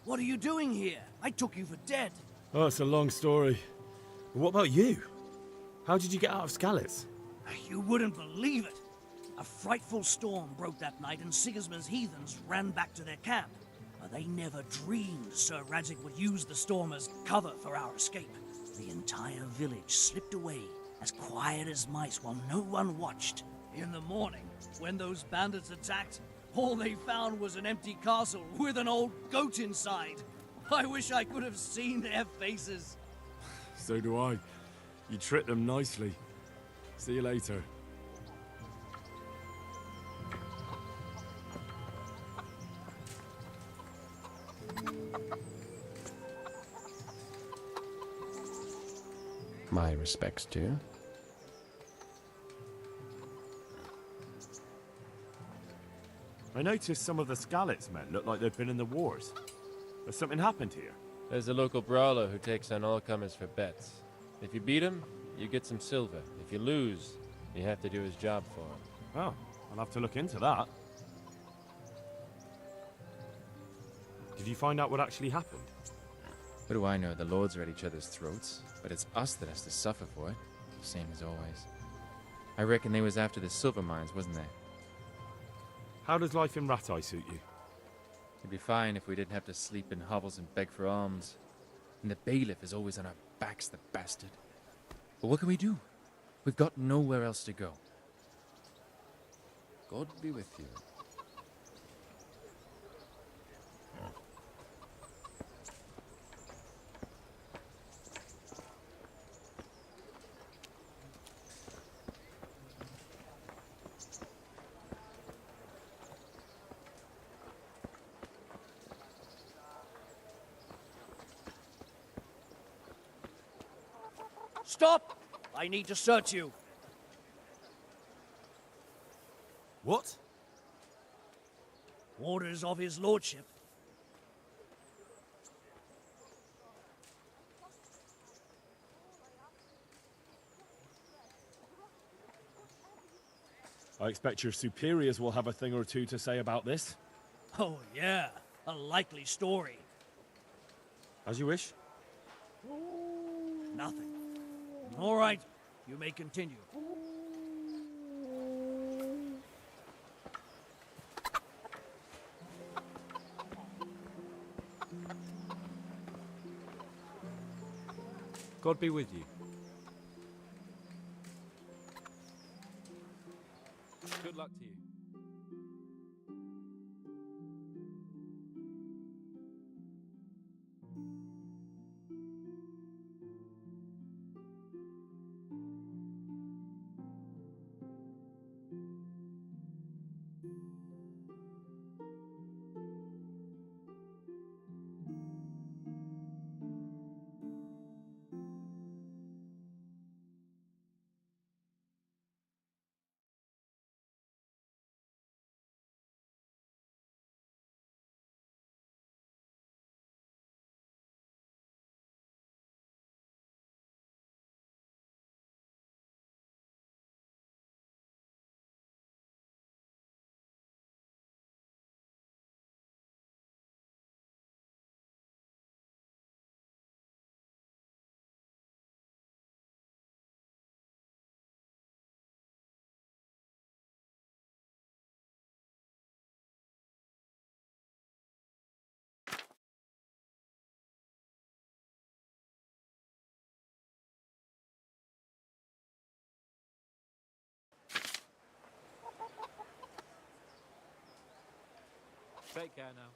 What are you doing here? I took you for dead. Oh, it's a long story. But what about you? How did you get out of Skalitz? You wouldn't believe it. A frightful storm broke that night and Sigismund's heathens ran back to their camp. But they never dreamed Sir Radzig would use the storm as cover for our escape. The entire village slipped away, as quiet as mice while no one watched. In the morning, when those bandits attacked, all they found was an empty castle with an old goat inside. I wish I could have seen their faces. So do I. You tricked them nicely. See you later. My respects to you. I noticed some of the Skalitz men look like they've been in the wars. Has something happened here? There's a local brawler who takes on all comers for bets. If you beat him, you get some silver. If you lose, you have to do his job for him. Oh, I'll have to look into that. Did you find out what actually happened? What do I know? The lords are at each other's throats, but it's us that has to suffer for it. Same as always. I reckon they was after the silver mines, wasn't they? How does life in Rattay suit you? It'd be fine if we didn't have to sleep in hovels and beg for alms. And the bailiff is always on our backs, the bastard. But what can we do? We've got nowhere else to go. God be with you. Stop! I need to search you. What? Orders of his lordship. I expect your superiors will have a thing or two to say about this. Oh, yeah. A likely story. As you wish. Nothing. All right. You may continue. God be with you. Good luck to you. Take care now.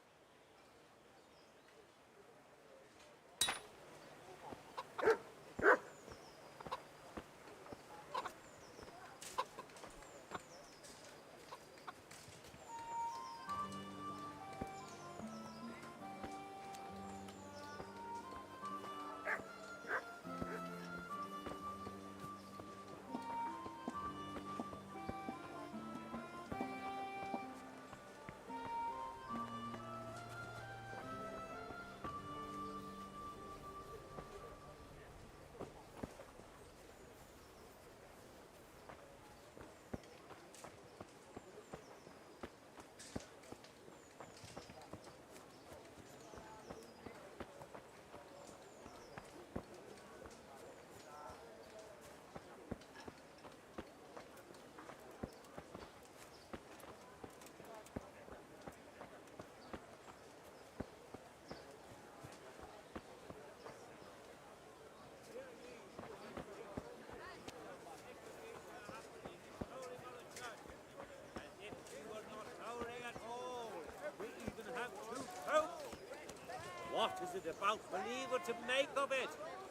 What is it about believer to make of it?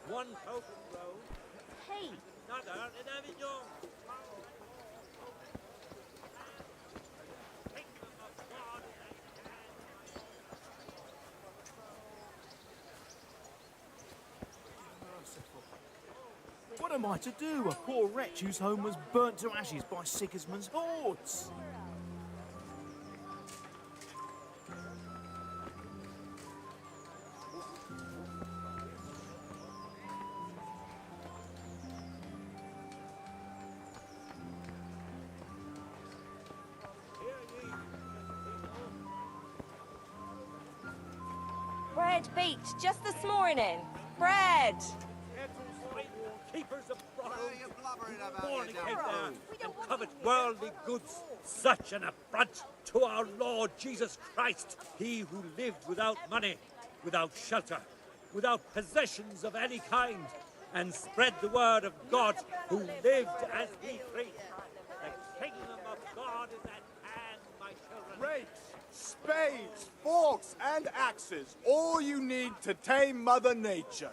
One pope in Rome, Hey! another in Avignon. What am I to do? A poor wretch whose home was burnt to ashes by Sigismund's hordes. Bread baked just this morning. Bread! Keepers of brothels, fornicate there and covet worldly goods. Such an affront to our Lord Jesus Christ, he who lived without money, without shelter, without possessions of any kind, and spread the word of God, who lived as we preach. The kingdom of God is at hand, my children. Rakes, spades, forks, and axes. All you need to tame Mother Nature.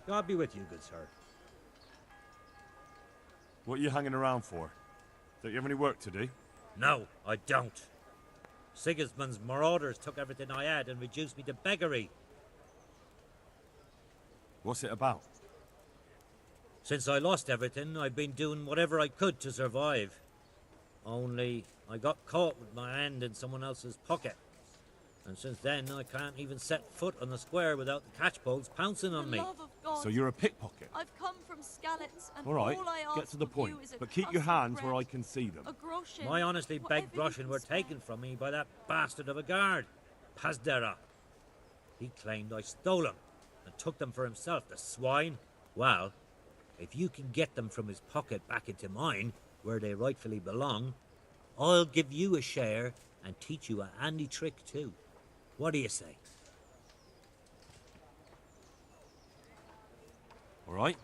God be with you, good sir. What are you hanging around for? Don't you have any work to do? No, I don't. Sigismund's marauders took everything I had and reduced me to beggary. What's it about? Since I lost everything, I've been doing whatever I could to survive. Only, I got caught with my hand in someone else's pocket. And since then, I can't even set foot on the square without the catchpoles pouncing on me. Love of God. So you're a pickpocket? I've come from Skalitz, and All right, all I ask get to the of point. you is a But keep your crust of hands where bread, I can see them. a groschen, My honestly begged whatever you groschen can were spare. taken from me by that bastard of a guard, Pazdera. He claimed I stole them and took them for himself, the swine. Well, if you can get them from his pocket back into mine, where they rightfully belong, I'll give you a share and teach you a handy trick too. What do you say? All right,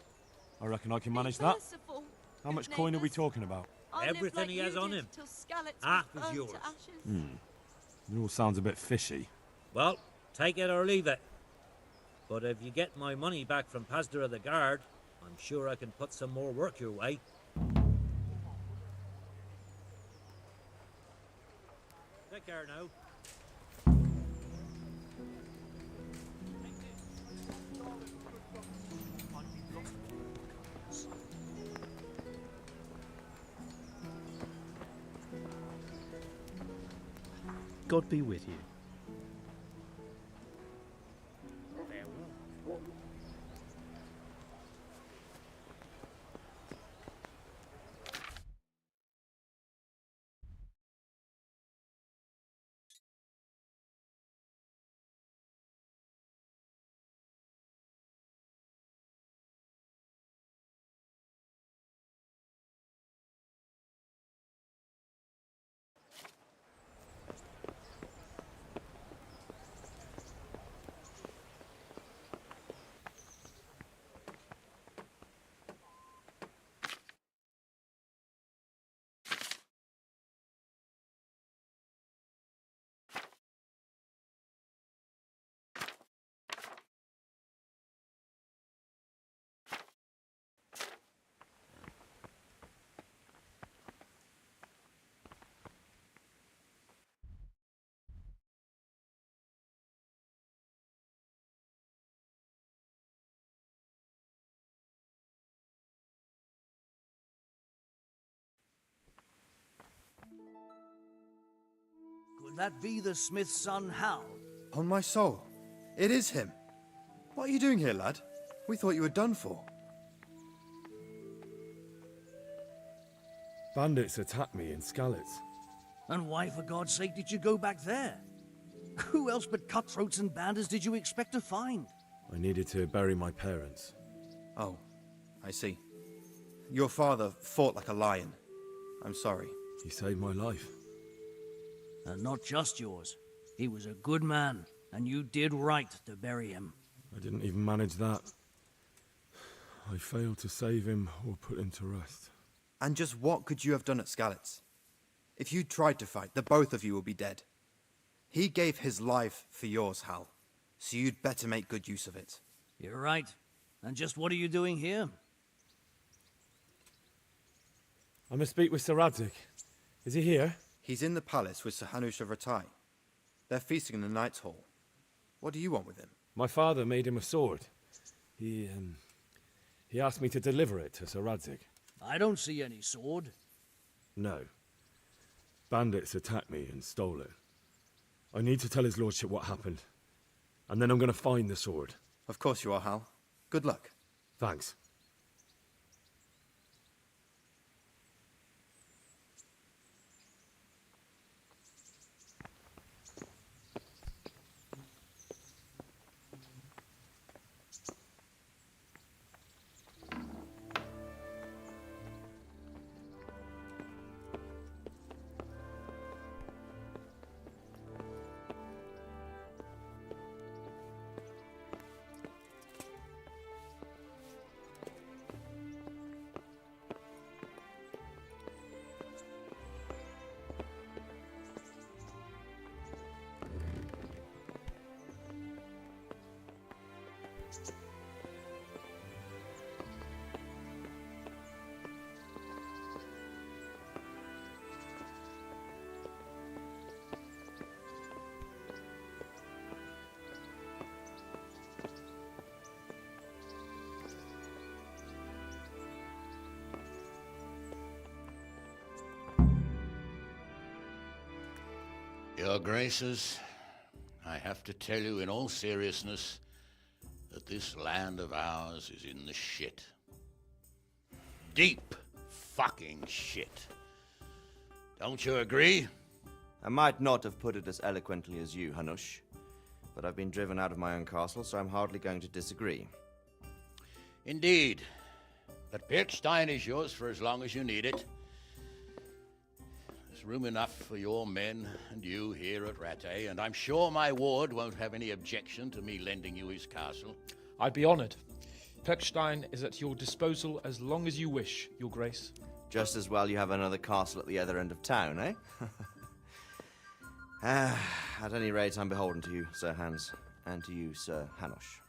I reckon I can manage Be that. merciful, How good much coin are we neighbours. talking about? I lived Everything like he you has on did him. till Skalitz Half was is burnt yours. to ashes. It all sounds a bit fishy. Well, take it or leave it. But if you get my money back from Pazdera the guard, I'm sure I can put some more work your way. Take care now. God be with you. Could that be the smith's son, Hal? On my soul, it is him. What are you doing here, lad? We thought you were done for. Bandits attacked me in Skalitz. And why, for God's sake, did you go back there? Who else but cutthroats and bandits did you expect to find? I needed to bury my parents. Oh, I see. Your father fought like a lion. I'm sorry. He saved my life. And not just yours. He was a good man, and you did right to bury him. I didn't even manage that. I failed to save him or put him to rest. And just what could you have done at Skalitz? If you tried to fight, the both of you will be dead. He gave his life for yours, Hal. So you'd better make good use of it. You're right. And just what are you doing here? I must speak with Sir Radzig. Is he here? He's in the palace with Sir Hanush of Ratai. They're feasting in the Knight's Hall. What do you want with him? My father made him a sword. He asked me to deliver it to Sir Radzig. I don't see any sword. No. Bandits attacked me and stole it. I need to tell his lordship what happened. And then I'm going to find the sword. Of course you are, Hal. Good luck. Thanks. Your Graces, I have to tell you in all seriousness that this land of ours is in the shit. Deep fucking shit. Don't you agree? I might not have put it as eloquently as you, Hanush, but I've been driven out of my own castle, so I'm hardly going to disagree. Indeed. But Birkstein is yours for as long as you need it. There's room enough for your men and you here at Rattay, and I'm sure my ward won't have any objection to me lending you his castle. I'd be honoured. Perkstein is at your disposal as long as you wish, Your Grace. Just as well you have another castle at the other end of town, eh? At any rate, I'm beholden to you, Sir Hans, and to you, Sir Hanush.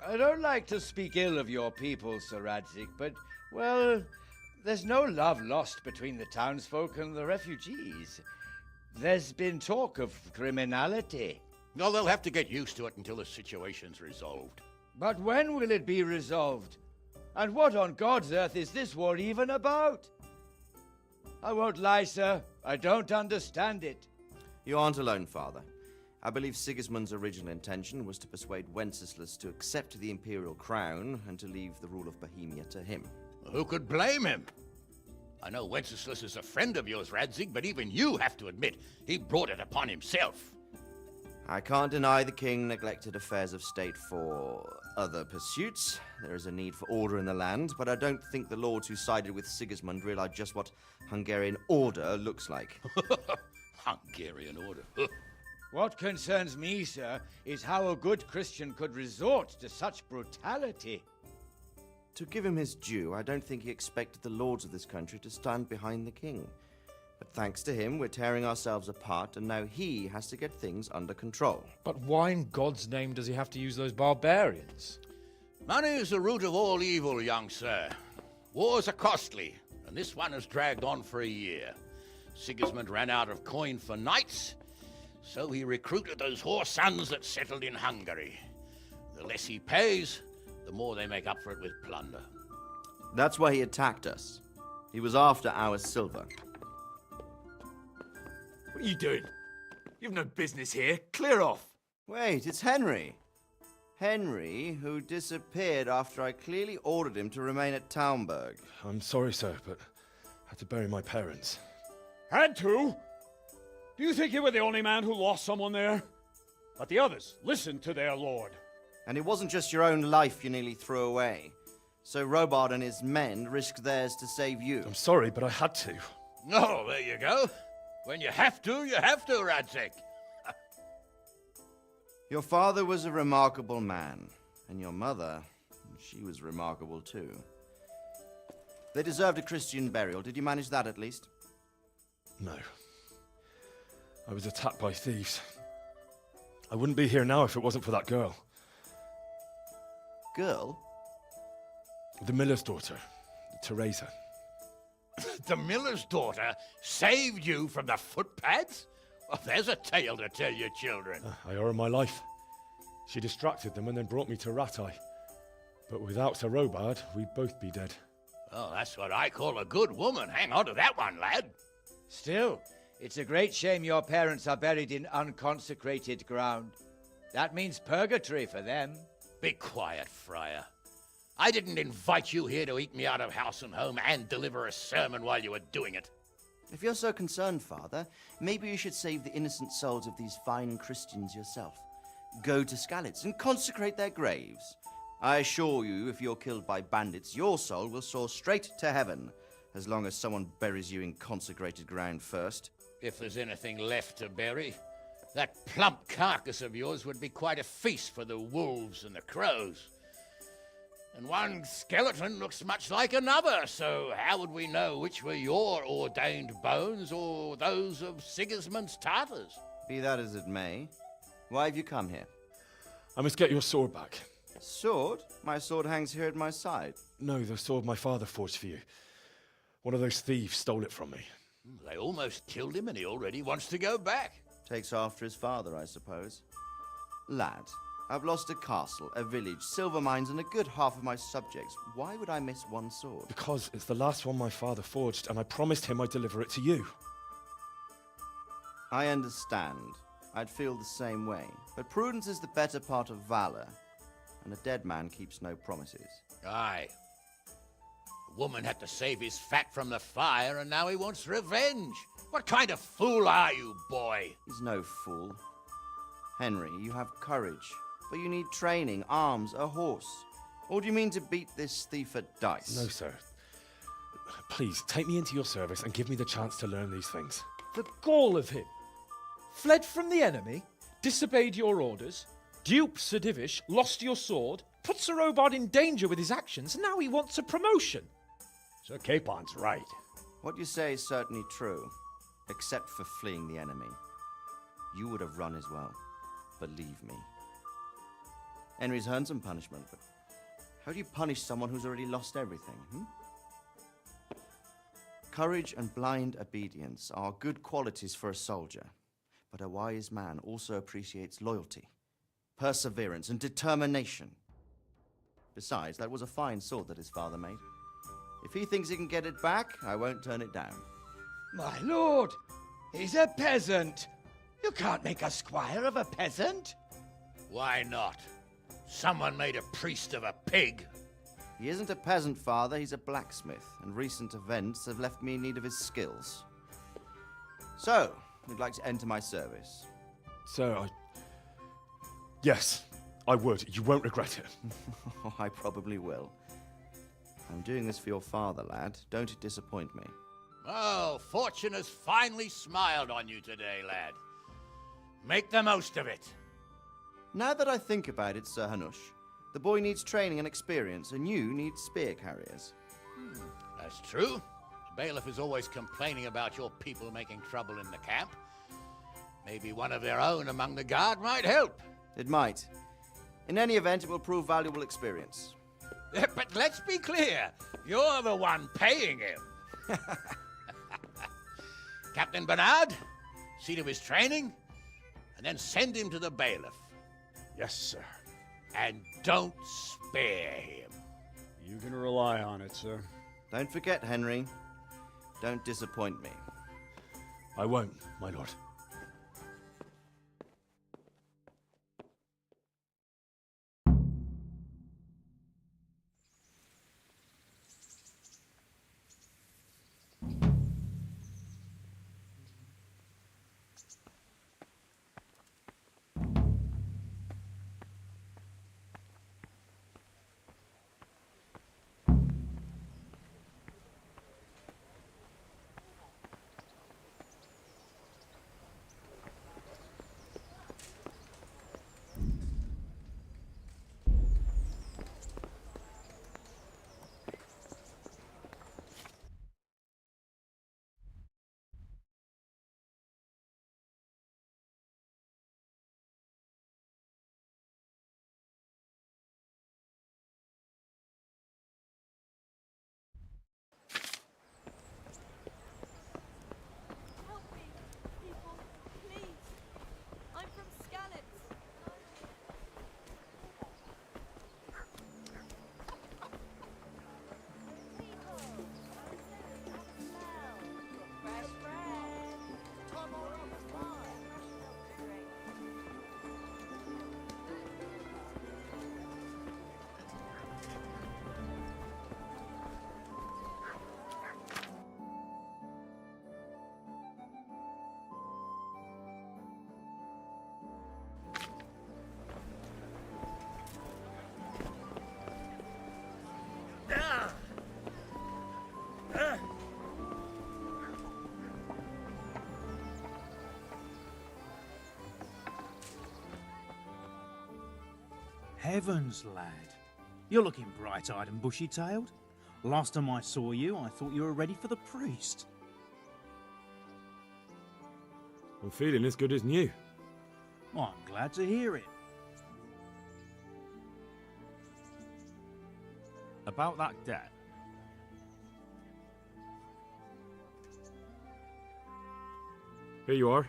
I don't like to speak ill of your people, Sir Radzig, but, well, there's no love lost between the townsfolk and the refugees. There's been talk of criminality. Well, they'll have to get used to it until the situation's resolved. But when will it be resolved? And what on God's earth is this war even about? I won't lie, sir. I don't understand it. You aren't alone, Father. I believe Sigismund's original intention was to persuade Wenceslas to accept the imperial crown and to leave the rule of Bohemia to him. Who could blame him? I know Wenceslas is a friend of yours, Radzig, but even you have to admit he brought it upon himself. I can't deny the king neglected affairs of state for other pursuits. There is a need for order in the land, but I don't think the lords who sided with Sigismund realized just what Hungarian order looks like. Hungarian order? What concerns me, sir, is how a good Christian could resort to such brutality. To give him his due, I don't think he expected the lords of this country to stand behind the king. But thanks to him, we're tearing ourselves apart, and now he has to get things under control. But why in God's name does he have to use those barbarians? Money is the root of all evil, young sir. Wars are costly, and this one has dragged on for a year. Sigismund ran out of coin for knights, so he recruited those whore sons that settled in Hungary. The less he pays, the more they make up for it with plunder. That's why he attacked us. He was after our silver. What are you doing? You've no business here. Clear off. Wait, it's Henry. Henry, who disappeared after I clearly ordered him to remain at Taumberg. I'm sorry, sir, but I had to bury my parents. Had to? Do you think you were the only man who lost someone there? But the others listened to their lord. And it wasn't just your own life you nearly threw away. So Robard and his men risked theirs to save you. I'm sorry, but I had to. Oh, there you go. When you have to, Radzig. Your father was a remarkable man, and your mother, she was remarkable too. They deserved a Christian burial. Did you manage that at least? No. I was attacked by thieves. I wouldn't be here now if it wasn't for that girl. Girl? The miller's daughter, Teresa. The miller's daughter saved you from the footpads? Well, there's a tale to tell your children. I owe her my life. She distracted them and then brought me to Rattay. But without Sir Robard, we'd both be dead. Oh, that's what I call a good woman. Hang on to that one, lad. Still, it's a great shame your parents are buried in unconsecrated ground. That means purgatory for them. Be quiet, Friar. I didn't invite you here to eat me out of house and home and deliver a sermon while you were doing it. If you're so concerned, Father, maybe you should save the innocent souls of these fine Christians yourself. Go to Skalitz and consecrate their graves. I assure you, if you're killed by bandits, your soul will soar straight to heaven, as long as someone buries you in consecrated ground first. If there's anything left to bury, that plump carcass of yours would be quite a feast for the wolves and the crows. And one skeleton looks much like another, so how would we know which were your ordained bones or those of Sigismund's Tartars? Be that as it may, why have you come here? I must get your sword back. Sword? My sword hangs here at my side. No, the sword my father forged for you. One of those thieves stole it from me. They almost killed him and he already wants to go back. Takes after his father, I suppose. Lad, I've lost a castle, a village, silver mines, and a good half of my subjects. Why would I miss one sword? Because it's the last one my father forged, and I promised him I'd deliver it to you. I understand. I'd feel the same way. But prudence is the better part of valor, and a dead man keeps no promises. Aye. The woman had to save his fat from the fire, and now he wants revenge. What kind of fool are you, boy? He's no fool. Henry, you have courage, but you need training, arms, a horse. Or do you mean to beat this thief at dice? No, sir. Please, take me into your service and give me the chance to learn these things. The gall of him! Fled from the enemy, disobeyed your orders, duped Sir Divish, lost your sword, put Sir Robard in danger with his actions, and now he wants a promotion. Sir Capon's right. What you say is certainly true, except for fleeing the enemy. You would have run as well, believe me. Henry's earned some punishment, but how do you punish someone who's already lost everything, Courage and blind obedience are good qualities for a soldier, but a wise man also appreciates loyalty, perseverance, and determination. Besides, that was a fine sword that his father made. If he thinks he can get it back, I won't turn it down. My lord, he's a peasant. You can't make a squire of a peasant. Why not? Someone made a priest of a pig. He isn't a peasant, father, he's a blacksmith, and recent events have left me in need of his skills. So, you'd like to enter my service? Sir, Yes, I would. You won't regret it. I probably will. I'm doing this for your father, lad. Don't disappoint me. Oh, fortune has finally smiled on you today, lad. Make the most of it. Now that I think about it, Sir Hanush, the boy needs training and experience, and you need spear carriers. That's true. The bailiff is always complaining about your people making trouble in the camp. Maybe one of their own among the guard might help. It might. In any event, it will prove valuable experience. But let's be clear. You're the one paying him. Captain Bernard, see to his training, and then send him to the bailiff. Yes, sir. And don't spare him. You can rely on it, sir. Don't forget, Henry. Don't disappoint me. I won't, my lord. Help me, people, please. I'm from Skalitz. Fresh bread. Heavens, lad. You're looking bright-eyed and bushy-tailed. Last time I saw you, I thought you were ready for the priest. I'm feeling as good as new. Well, I'm glad to hear it. About that debt. Here you are.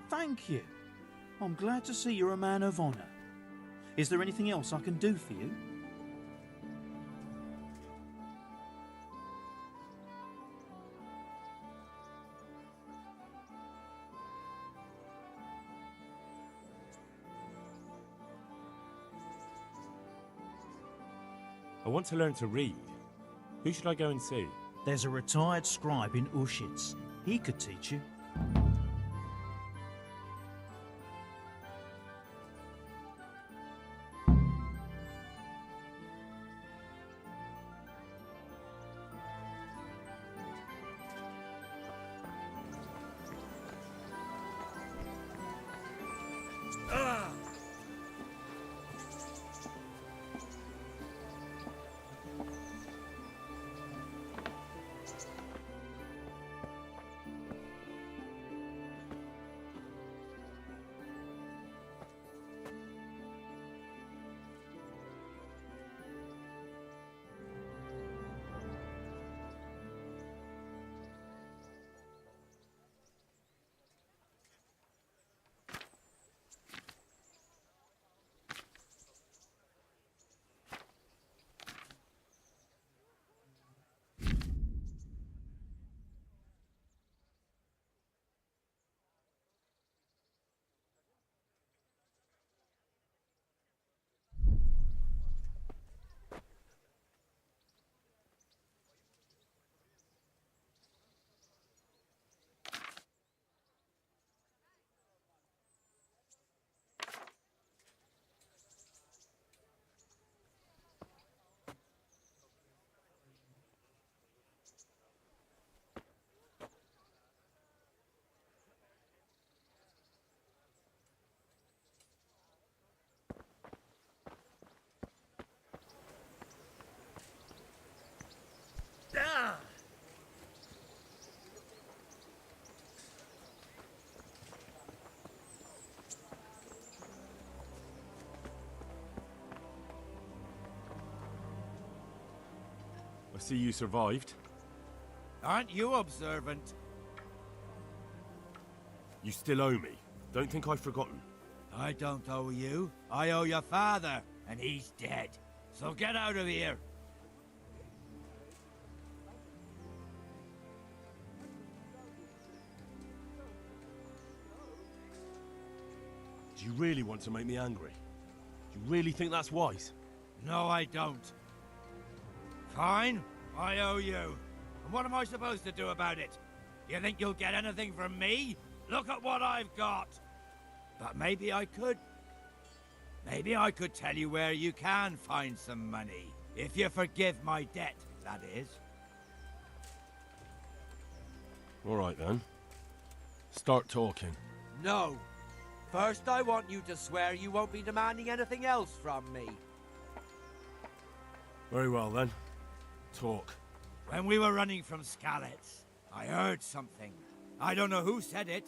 Thank you. I'm glad to see you're a man of honour. Is there anything else I can do for you? I want to learn to read. Who should I go and see? There's a retired scribe in Ushitz. He could teach you. I see you survived. Aren't you observant? You still owe me. Don't think I've forgotten. I don't owe you. I owe your father, and he's dead. So get out of here. Do you really want to make me angry? Do you really think that's wise? No, I don't. Fine, I owe you. And what am I supposed to do about it? You think you'll get anything from me? Look at what I've got. But maybe I could. Maybe I could tell you where you can find some money. If you forgive my debt, that is. All right then. Start talking. No. First, I want you to swear you won't be demanding anything else from me. Very well then. Talk. When we were running from Skalitz, I heard something. I don't know who said it.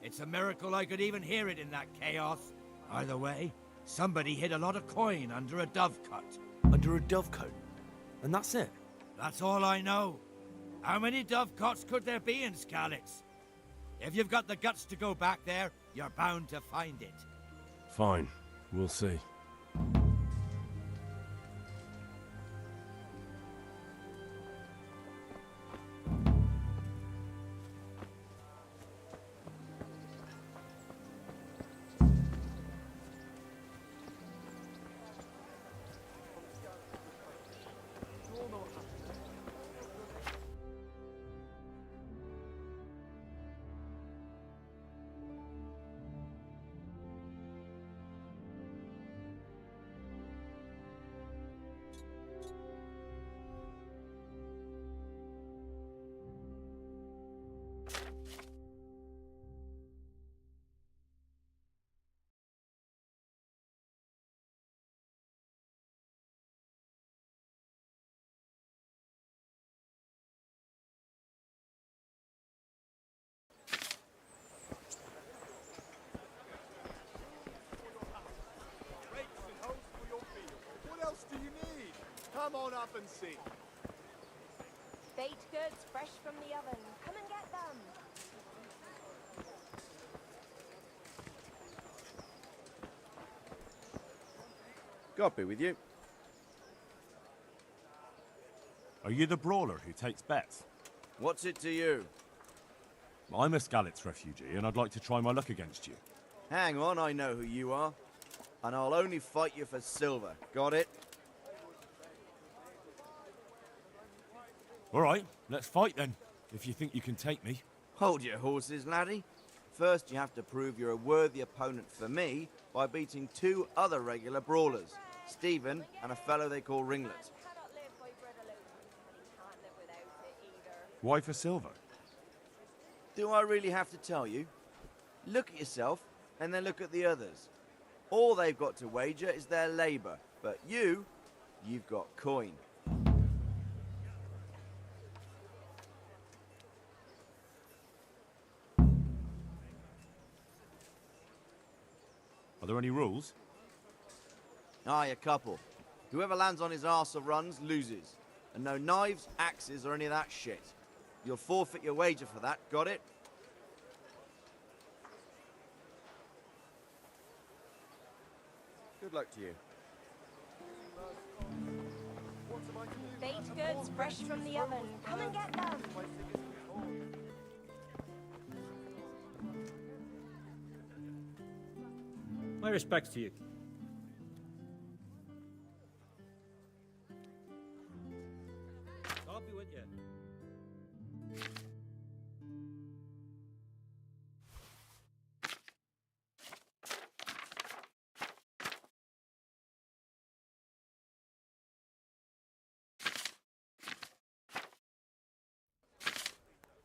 It's a miracle I could even hear it in that chaos. Either way, somebody hid a lot of coin under a dovecote. Under a dovecote? And that's it? That's all I know. How many dovecotes could there be in Skalitz? If you've got the guts to go back there, you're bound to find it. Fine. We'll see. Come on up and see. Baked goods fresh from the oven. Come and get them. God be with you. Are you the brawler who takes bets? What's it to you? I'm a Skalitz refugee, and I'd like to try my luck against you. Hang on, I know who you are. And I'll only fight you for silver. Got it? All right, let's fight then, if you think you can take me. Hold your horses, laddie. First, you have to prove you're a worthy opponent for me by beating 2 other regular brawlers, Stephen and a fellow they call Ringlet. Why for silver? Do I really have to tell you? Look at yourself, and then look at the others. All they've got to wager is their labour, but you've got coin. Are there any rules? Aye, a couple. Whoever lands on his arse or runs loses. And no knives, axes, or any of that shit. You'll forfeit your wager for that, got it? Good luck to you. Baked goods fresh from the oven. Come and get them. My respects to you. God be with you.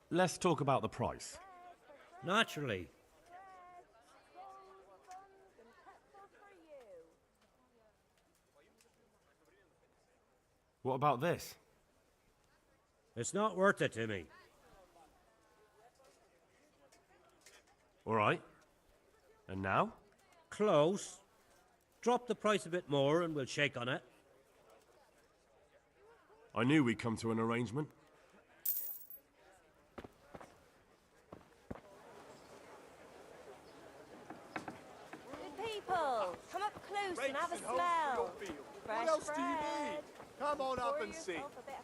Let's talk about the price. Naturally. What about this? It's not worth it to me. All right. And now? Close. Drop the price a bit more and we'll shake on it. I knew we'd come to an arrangement. Good people, come up close and have a smell. Fresh What else do you bread. need? Come on up Pour and see. yourself a bit